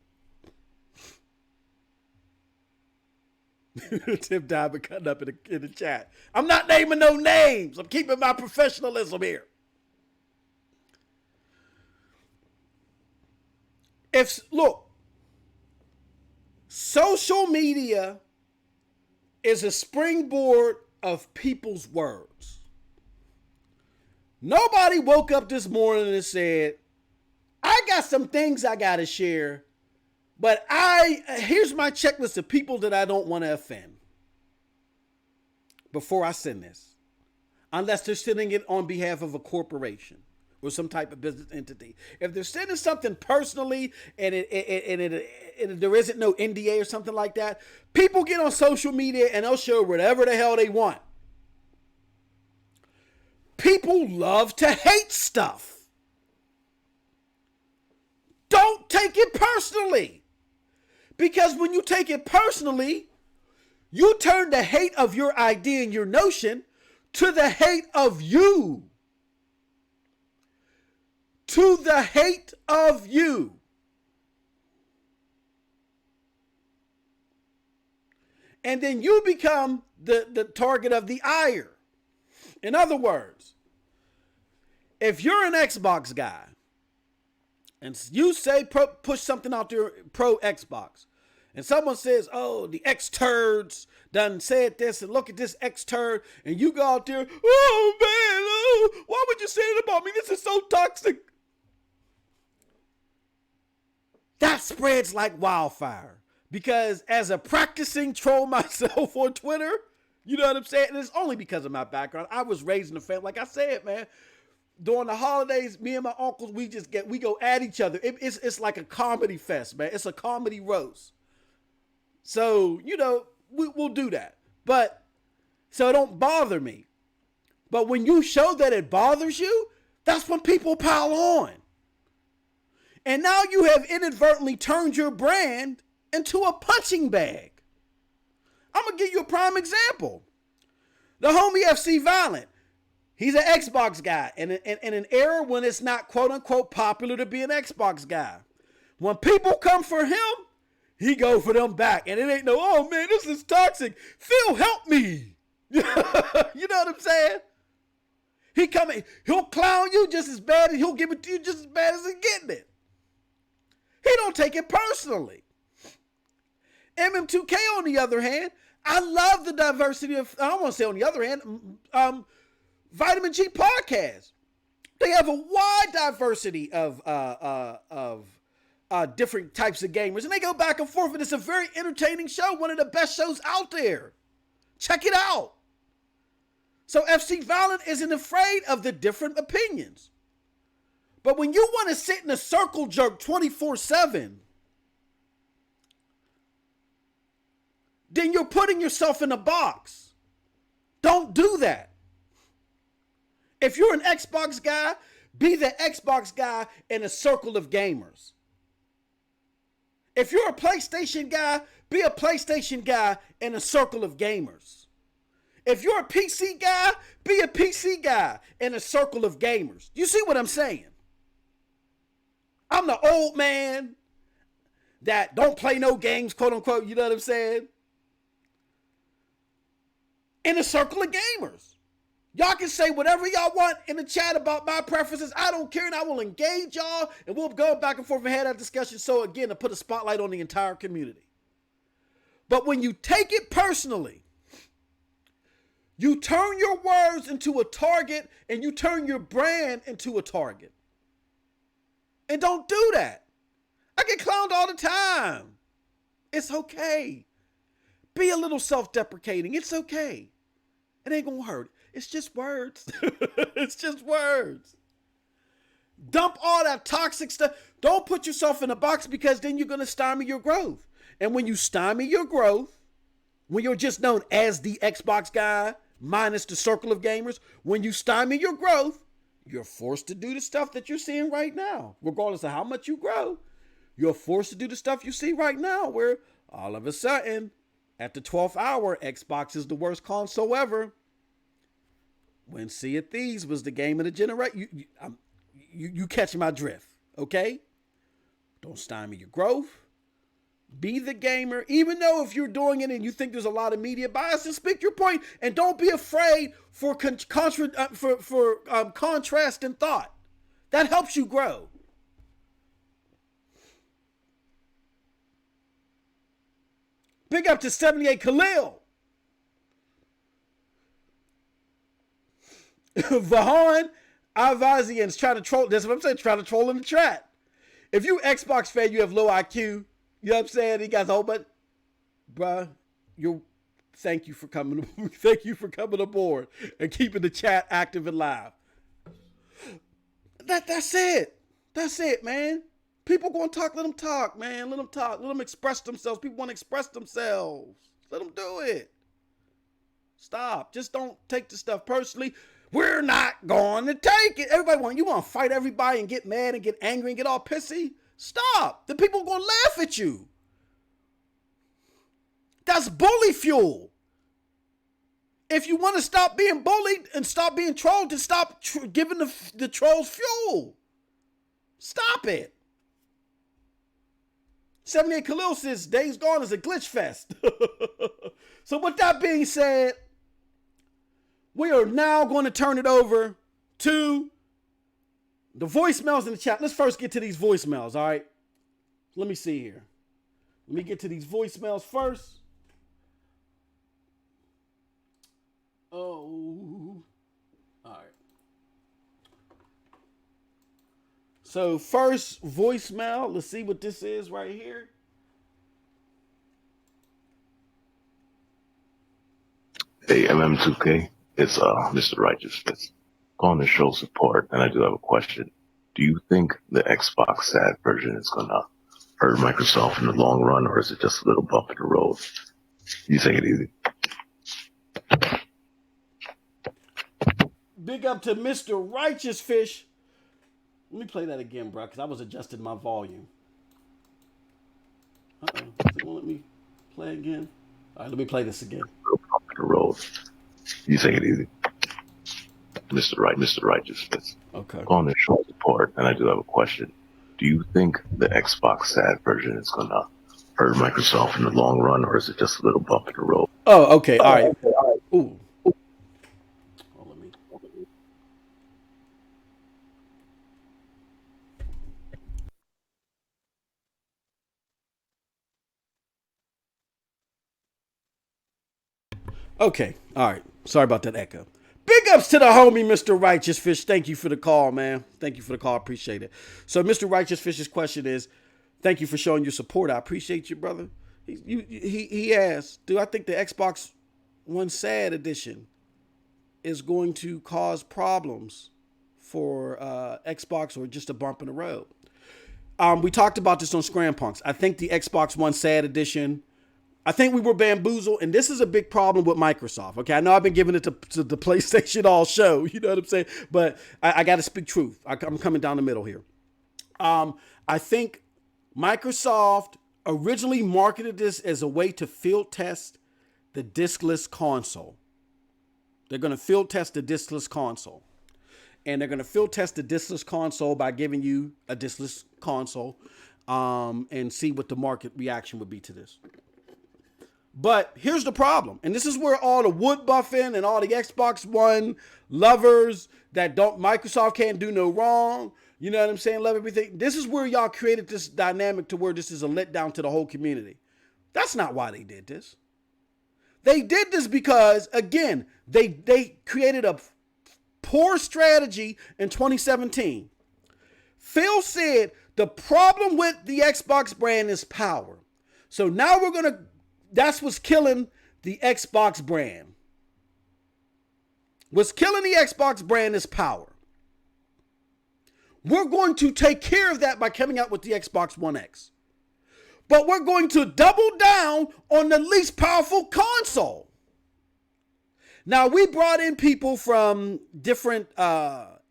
Tim Diamond cutting up in the chat. I'm not naming no names. I'm keeping my professionalism here. Look, social media is a springboard of people's words. Nobody woke up this morning and said, I got some things I got to share, but here's my checklist of people that I don't want to offend before I send this. Unless they're sending it on behalf of a corporation or some type of business entity. If they're sending something personally and there isn't no NDA or something like that, people get on social media and they'll share whatever the hell they want. People love to hate stuff. Don't take it personally. Because when you take it personally, you turn the hate of your idea and your notion to the hate of you. To the hate of you. And then you become the target of the ire. In other words, if you're an Xbox guy and you say push something out there pro Xbox, and someone says, oh, the X turds done said this, and look at this X turd, and you go out there, oh man, oh, why would you say it about me? This is so toxic. That spreads like wildfire. Because as a practicing troll myself on Twitter, you know what I'm saying? And it's only because of my background. I was raised in a family, like I said, man. During the holidays, me and my uncles, we go at each other. It's like a comedy fest, man. It's a comedy roast. So, you know, we'll do that. But, so it don't bother me. But when you show that it bothers you, that's when people pile on. And now you have inadvertently turned your brand into a punching bag. I'm going to give you a prime example. The homie FC Violent. He's an Xbox guy in an era when it's not quote unquote popular to be an Xbox guy. When people come for him, he go for them back. And it ain't no, oh man, this is toxic. Phil, help me. You know what I'm saying? He'll clown you just as bad and he'll give it to you just as bad as he's getting it. He don't take it personally. MM2K, on the other hand, I love the diversity of, I don't want to say on the other hand, Vitamin G podcast. They have a wide diversity of different types of gamers, and they go back and forth, and it's a very entertaining show, one of the best shows out there. Check it out. So FC Violent isn't afraid of the different opinions. But when you want to sit in a circle jerk 24/7, then you're putting yourself in a box. Don't do that. If you're an Xbox guy, be the Xbox guy in a circle of gamers. If you're a PlayStation guy, be a PlayStation guy in a circle of gamers. If you're a PC guy, be a PC guy in a circle of gamers. You see what I'm saying? I'm the old man that don't play no games, quote unquote, you know what I'm saying? In a circle of gamers. Y'all can say whatever y'all want in the chat about my preferences. I don't care, and I will engage y'all, and we'll go back and forth and have that discussion. So again, to put a spotlight on the entire community. But when you take it personally, you turn your words into a target, and you turn your brand into a target. And don't do that. I get clowned all the time. It's okay. Be a little self-deprecating. It's okay. It ain't gonna hurt. It's just words. It's just words. Dump all that toxic stuff. Don't put yourself in a box, because then you're gonna stymie your growth. And when you stymie your growth, when you're just known as the Xbox guy minus the circle of gamers. When you stymie your growth, you're forced to do the stuff that you're seeing right now. Regardless of how much you grow, you're forced to do the stuff you see right now, where all of a sudden, at the 12th hour, Xbox is the worst console ever. When Sea of Thieves was the game of the generation. You catch my drift, okay? Don't stymie your growth. Be the gamer. Even though if you're doing it and you think there's a lot of media bias, just speak your point and don't be afraid for contrast in thought. That helps you grow. Big up to 78 Khalil. Vahan Avazian's trying to troll. That's what I'm saying. Trying to troll in the chat. If you Xbox fan, you have low IQ. You know what I'm saying? He got the whole but, bruh, thank you for coming. Thank you for coming aboard and keeping the chat active and live. That's it. That's it, man. People going to talk. Let them talk, man. Let them talk. Let them express themselves. People want to express themselves. Let them do it. Stop. Just don't take the stuff personally. We're not going to take it. You want to fight everybody and get mad and get angry and get all pissy? Stop. The people are going to laugh at you. That's bully fuel. If you want to stop being bullied and stop being trolled, then stop giving the trolls fuel. Stop it. 78 Khalil says Days Gone is a glitch fest. So with that being said, we are now going to turn it over to the voicemails in the chat. Let's first get to these voicemails, all right? Let me see here. Let me get to these voicemails first. Oh, all right. So first voicemail, let's see what this is right here. Hey, MM2K. It's Mr. Righteous. It's calling to show support, and I do have a question. Do you think the Xbox SAD version is going to hurt Microsoft in the long run, or is it just a little bump in the road? You take it easy. Big up to Mr. Righteous Fish. Let me play that again, bro, because I was adjusting my volume. Uh-oh. Is it won't let me play again? All right, let me play this again. A little bump in the road. You take it easy. Mr. Righteous. It's Okay. calling to show support, and I do have a question. Do you think the Xbox SAD version is going to hurt Microsoft in the long run, or is it just a little bump in the road? Oh, okay. All right. Ooh. Oh, let me. Okay. All right. Sorry about that echo. Big ups to the homie, Mr. Righteous Fish. Thank you for the call, man. Thank you for the call. Appreciate it. So, Mr. Righteous Fish's question is, thank you for showing your support. I appreciate you, brother. He asked, do I think the Xbox One SAD edition is going to cause problems for Xbox or just a bump in the road? We talked about this on Scram Punks. I think the Xbox One SAD edition, I think we were bamboozled, and this is a big problem with Microsoft. Okay, I know I've been giving it to the PlayStation all show, you know what I'm saying? But I got to speak truth. I'm coming down the middle here. I think Microsoft originally marketed this as a way to field test the diskless console. They're going to field test the diskless console. And they're going to field test the diskless console by giving you a diskless console and see what the market reaction would be to this. But here's the problem. And this is where all the wood buffing and all the Xbox One lovers that Microsoft can't do no wrong. You know what I'm saying? Love everything. This is where y'all created this dynamic to where this is a letdown to the whole community. That's not why they did this. They did this because, again, they created a poor strategy in 2017. Phil said the problem with the Xbox brand is power. So now that's what's killing the Xbox brand. What's killing the Xbox brand is power. We're going to take care of that by coming out with the Xbox One X. But we're going to double down on the least powerful console. Now, we brought in people from different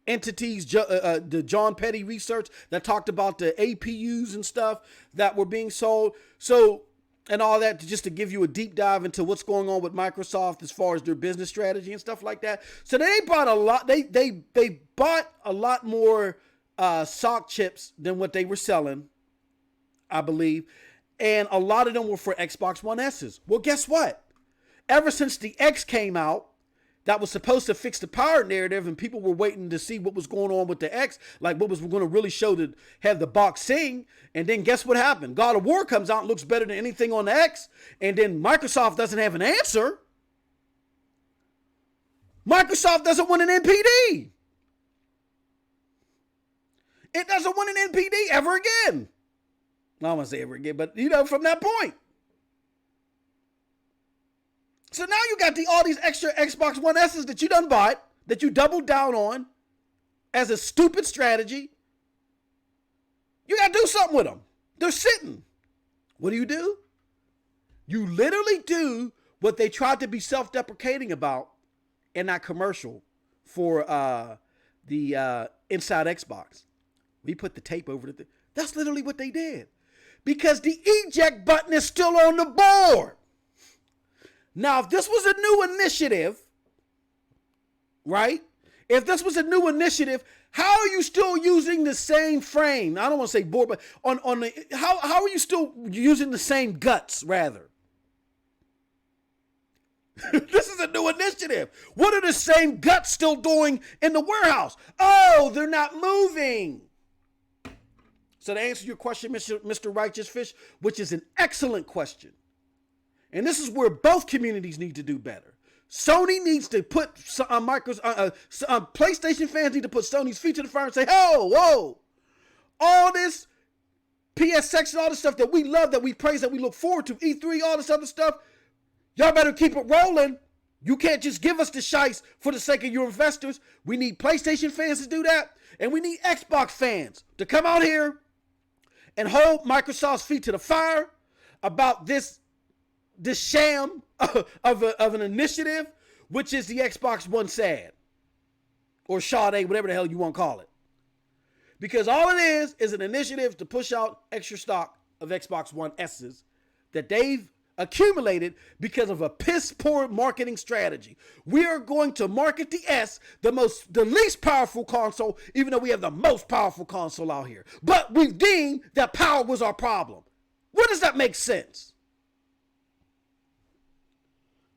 entities, the John Petty research that talked about the APUs and stuff that were being sold. So, and all that, just to give you a deep dive into what's going on with Microsoft as far as their business strategy and stuff like that. So they bought a lot. They bought a lot more SOC chips than what they were selling, I believe, and a lot of them were for Xbox One S's. Well, guess what? Ever since the X came out, that was supposed to fix the power narrative, and people were waiting to see what was going on with the X, like what was going to really show to have the box sing. And then guess what happened? God of War comes out and looks better than anything on the X, and then Microsoft doesn't have an answer. Microsoft doesn't win an NPD. It doesn't win an NPD ever again. I don't want to say ever again, but from that point. So now you got all these extra Xbox One S's that you done bought, that you doubled down on as a stupid strategy. You got to do something with them. They're sitting. What do? You literally do what they tried to be self-deprecating about in that commercial for the Inside Xbox. We put the tape over the thing. That's literally what they did. Because the eject button is still on the board. Now, if this was a new initiative, right? If this was a new initiative, how are you still using the same frame? I don't want to say board, but on the how are you still using the same guts, rather? This is a new initiative. What are the same guts still doing in the warehouse? Oh, they're not moving. So to answer your question, Mr. Righteous Fish, which is an excellent question, and this is where both communities need to do better. Sony needs to put PlayStation fans need to put Sony's feet to the fire and say, "Oh, whoa, all this PSX and all this stuff that we love, that we praise, that we look forward to, E3, all this other stuff, y'all better keep it rolling. You can't just give us the shites for the sake of your investors. We need PlayStation fans to do that, and we need Xbox fans to come out here and hold Microsoft's feet to the fire about this sham of an initiative, which is the Xbox One SAD or Sade, whatever the hell you want to call it. Because all it is an initiative to push out extra stock of Xbox One S's that they've accumulated because of a piss poor marketing strategy. We are going to market the S, the least powerful console, even though we have the most powerful console out here. But we deemed that power was our problem. What does that make sense?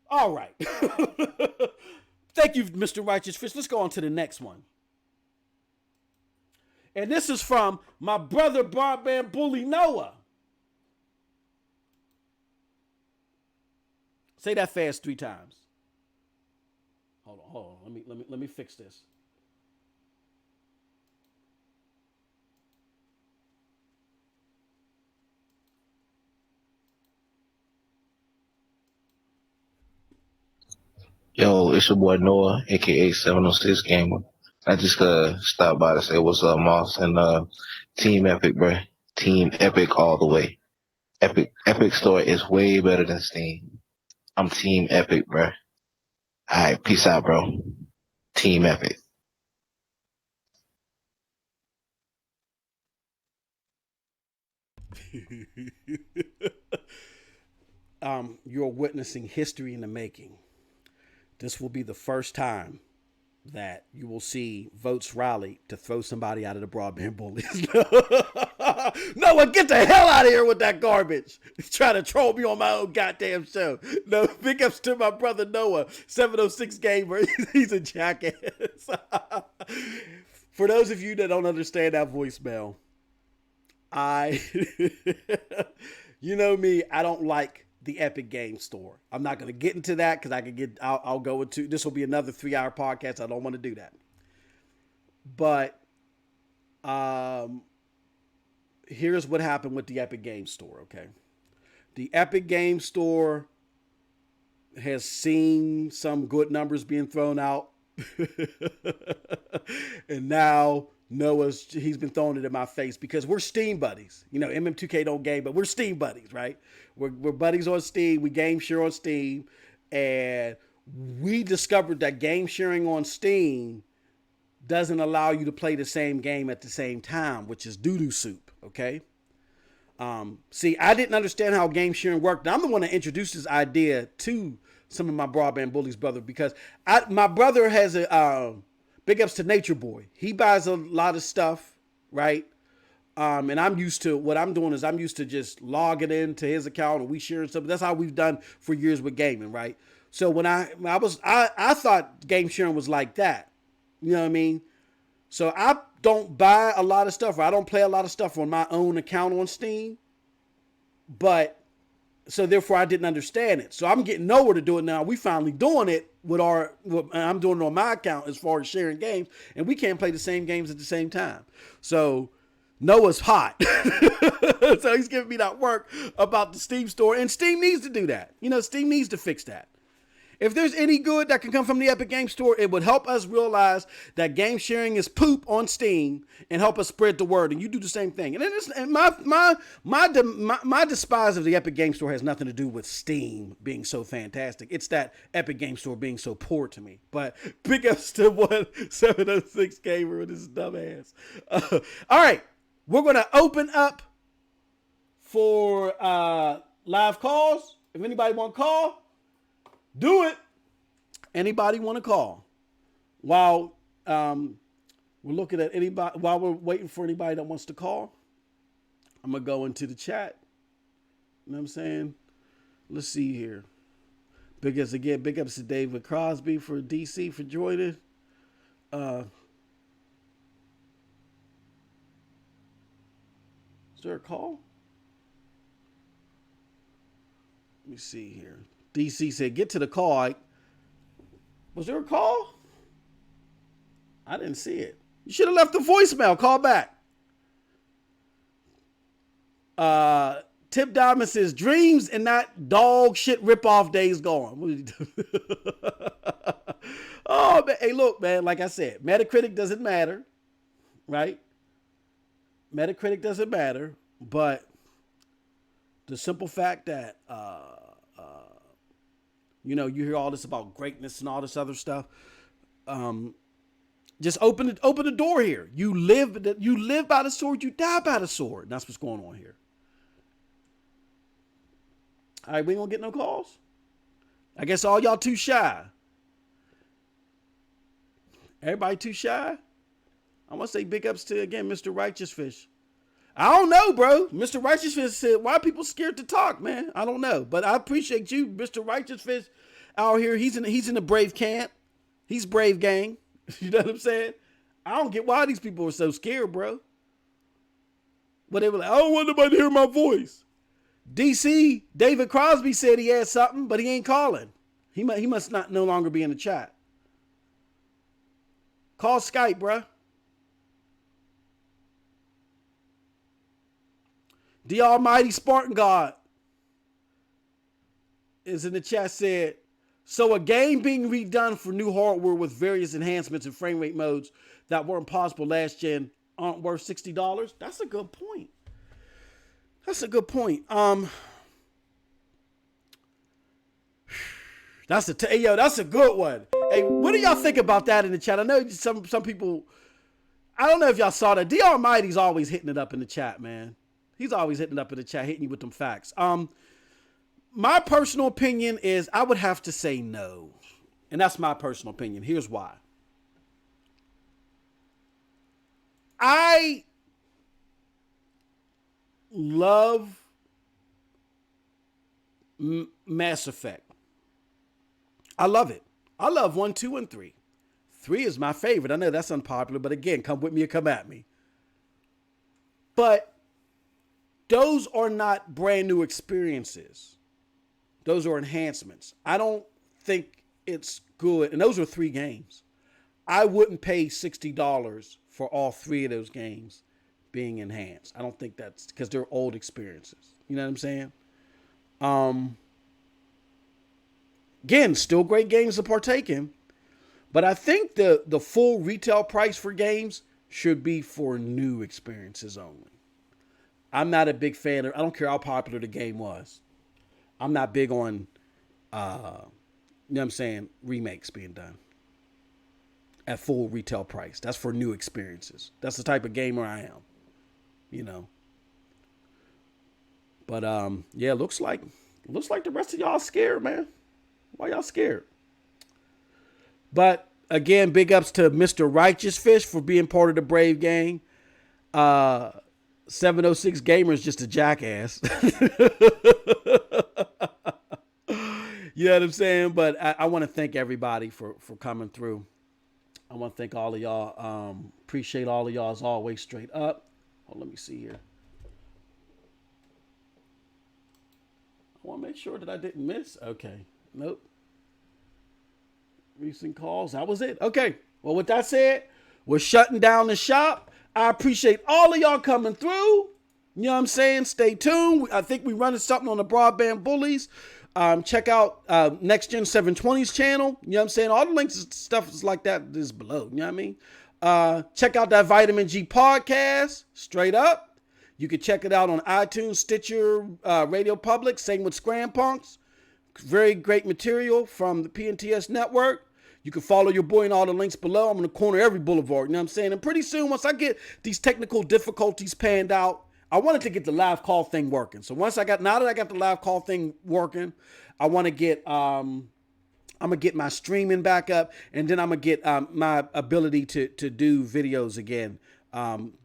All right. Thank you, Mr. Righteous Fish. Let's go on to the next one. And this is from my brother, Broadband Bully Noah. Say that fast 3 times. Hold on. Let me fix this. Yo, it's your boy Noah, aka 706 Gamer. I just stopped by to say what's up, Moss, and Team Epic, bro. Team Epic all the way. Epic Store is way better than Steam. I'm Team Epic, bro. Alright, peace out, bro. Team Epic. You're witnessing history in the making. This will be the first time that you will see votes rally to throw somebody out of the Broadband Bullies. Noah, get the hell out of here with that garbage. Trying to troll me on my own goddamn show. No, big ups to my brother Noah, 706 Gamer. He's a jackass. For those of you that don't understand that voicemail, you know me, I don't like the Epic Game Store. I'm not going to get into that because I'll go into, this will be another 3-hour podcast. I don't want to do that. But here's what happened with the Epic Game Store, okay? The Epic Game Store has seen some good numbers being thrown out. And now he's been throwing it in my face because we're Steam buddies. You know, MM2K don't game, but we're Steam buddies, right? We're buddies on Steam. We game share on Steam. And we discovered that game sharing on Steam doesn't allow you to play the same game at the same time, which is doo-doo soup, okay? See, I didn't understand how game sharing worked. I'm the one that introduced this idea to some of my Broadband Bullies brother, because my brother has a big ups to Nature Boy. He buys a lot of stuff, right? And I'm used to what I'm doing is I'm used to just logging into his account and we sharing stuff. That's how we've done for years with gaming, right? So when I thought game sharing was like that. You know what I mean? So I don't buy a lot of stuff, or I don't play a lot of stuff on my own account on Steam. But so therefore I didn't understand it. So I'm getting nowhere to do it now. We finally doing it I'm doing it on my account as far as sharing games, and we can't play the same games at the same time. So Noah's hot. So he's giving me that work about the Steam store, and Steam needs to do that. You know, Steam needs to fix that. If there's any good that can come from the Epic Game Store, it would help us realize that game sharing is poop on Steam and help us spread the word. And you do the same thing. And my despise of the Epic Game Store has nothing to do with Steam being so fantastic. It's that Epic Game Store being so poor to me. But big ups to 706 Gamer and his dumbass. All right, we're gonna open up for live calls. If anybody want to call, do it. Anybody want to call? While we're looking at anybody, while we're waiting for anybody that wants to call, I'm going to go into the chat. You know what I'm saying? Let's see here. Big ups again. Big ups to David Crosby for DC for joining. Is there a call? Let me see here. DC said, get to the call. Was there a call? I didn't see it. You should have left a voicemail. Call back. Tip Diamond says, dreams and that dog shit ripoff days gone. What did he do? Oh, man. Hey, look, man, like I said, Metacritic doesn't matter, right? Metacritic doesn't matter, but the simple fact that, you know, you hear all this about greatness and all this other stuff. Just open the door here. You live by the sword, you die by the sword. And that's what's going on here. All right, we ain't gonna get no calls. I guess all y'all too shy. Everybody too shy. I want to say big ups to, again, Mr. Righteous Fish. I don't know, bro. Mr. Righteous Fish said, why are people scared to talk, man? I don't know. But I appreciate you, Mr. Righteous Fish, out here. He's in the brave camp. He's brave gang. You know what I'm saying? I don't get why these people are so scared, bro. But they were like, I don't want nobody to hear my voice. DC, David Crosby said he had something, but he ain't calling. He must not no longer be in the chat. Call Skype, bro. The Almighty Spartan God is in the chat, said, so a game being redone for new hardware with various enhancements and frame rate modes that weren't possible last gen aren't worth $60? That's a good point. That's a good point. That's a good one. Hey, what do y'all think about that in the chat? I know some people, I don't know if y'all saw that. The Almighty's always hitting it up in the chat, man. He's always hitting it up in the chat, hitting you with them facts. My personal opinion is I would have to say no. And that's my personal opinion. Here's why. I love Mass Effect. I love it. I love 1, 2, and 3. 3 is my favorite. I know that's unpopular, but again, come with me or come at me. But those are not brand new experiences. Those are enhancements. I don't think it's good. And those are 3 games. I wouldn't pay $60 for all 3 of those games being enhanced. I don't think that's because they're old experiences. You know what I'm saying? Again, still great games to partake in. But I think the full retail price for games should be for new experiences only. I'm not a big fan of, I don't care how popular the game was. I'm not big on you know what I'm saying, remakes being done at full retail price. That's for new experiences. That's the type of gamer I am, you know. But yeah, looks like the rest of y'all scared, man. Why y'all scared? But again, big ups to Mr. Righteous Fish for being part of the Brave gang. 706 Gamer is just a jackass. You know what I'm saying? But I want to thank everybody for coming through. I want to thank all of y'all. Appreciate all of y'all as always. Straight up. Oh, let me see here. I want to make sure that I didn't miss. Okay. Nope. Recent calls. That was it. Okay. Well, with that said, we're shutting down the shop. I appreciate all of y'all coming through. You know what I'm saying? Stay tuned. I think we're running something on the Broadband Bullies. Check out Next Gen 720's channel. You know what I'm saying? All the links and stuff is like that is below. You know what I mean? Check out that Vitamin G podcast. Straight up. You can check it out on iTunes, Stitcher, Radio Public. Same with Scram Punks. Very great material from the PNTS network. You can follow your boy in all the links below. I'm going to corner every boulevard. You know what I'm saying? And pretty soon, once I get these technical difficulties panned out, I wanted to get the live call thing working. So now that I got the live call thing working, I want to get, I'm going to get my streaming back up, and then I'm going to get my ability to do videos again,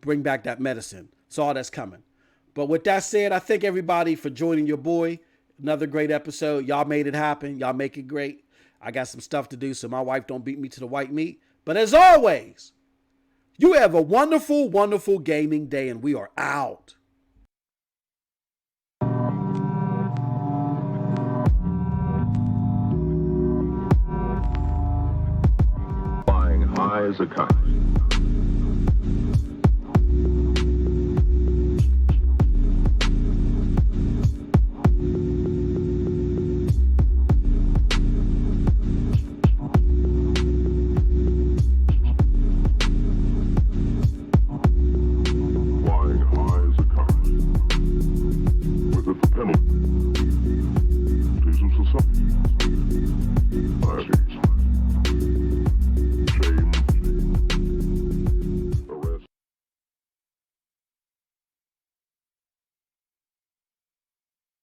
bring back that medicine. So all that's coming. But with that said, I thank everybody for joining your boy. Another great episode. Y'all made it happen. Y'all make it great. I got some stuff to do so my wife don't beat me to the white meat. But as always, you have a wonderful, wonderful gaming day, and we are out. Flying high as a kite.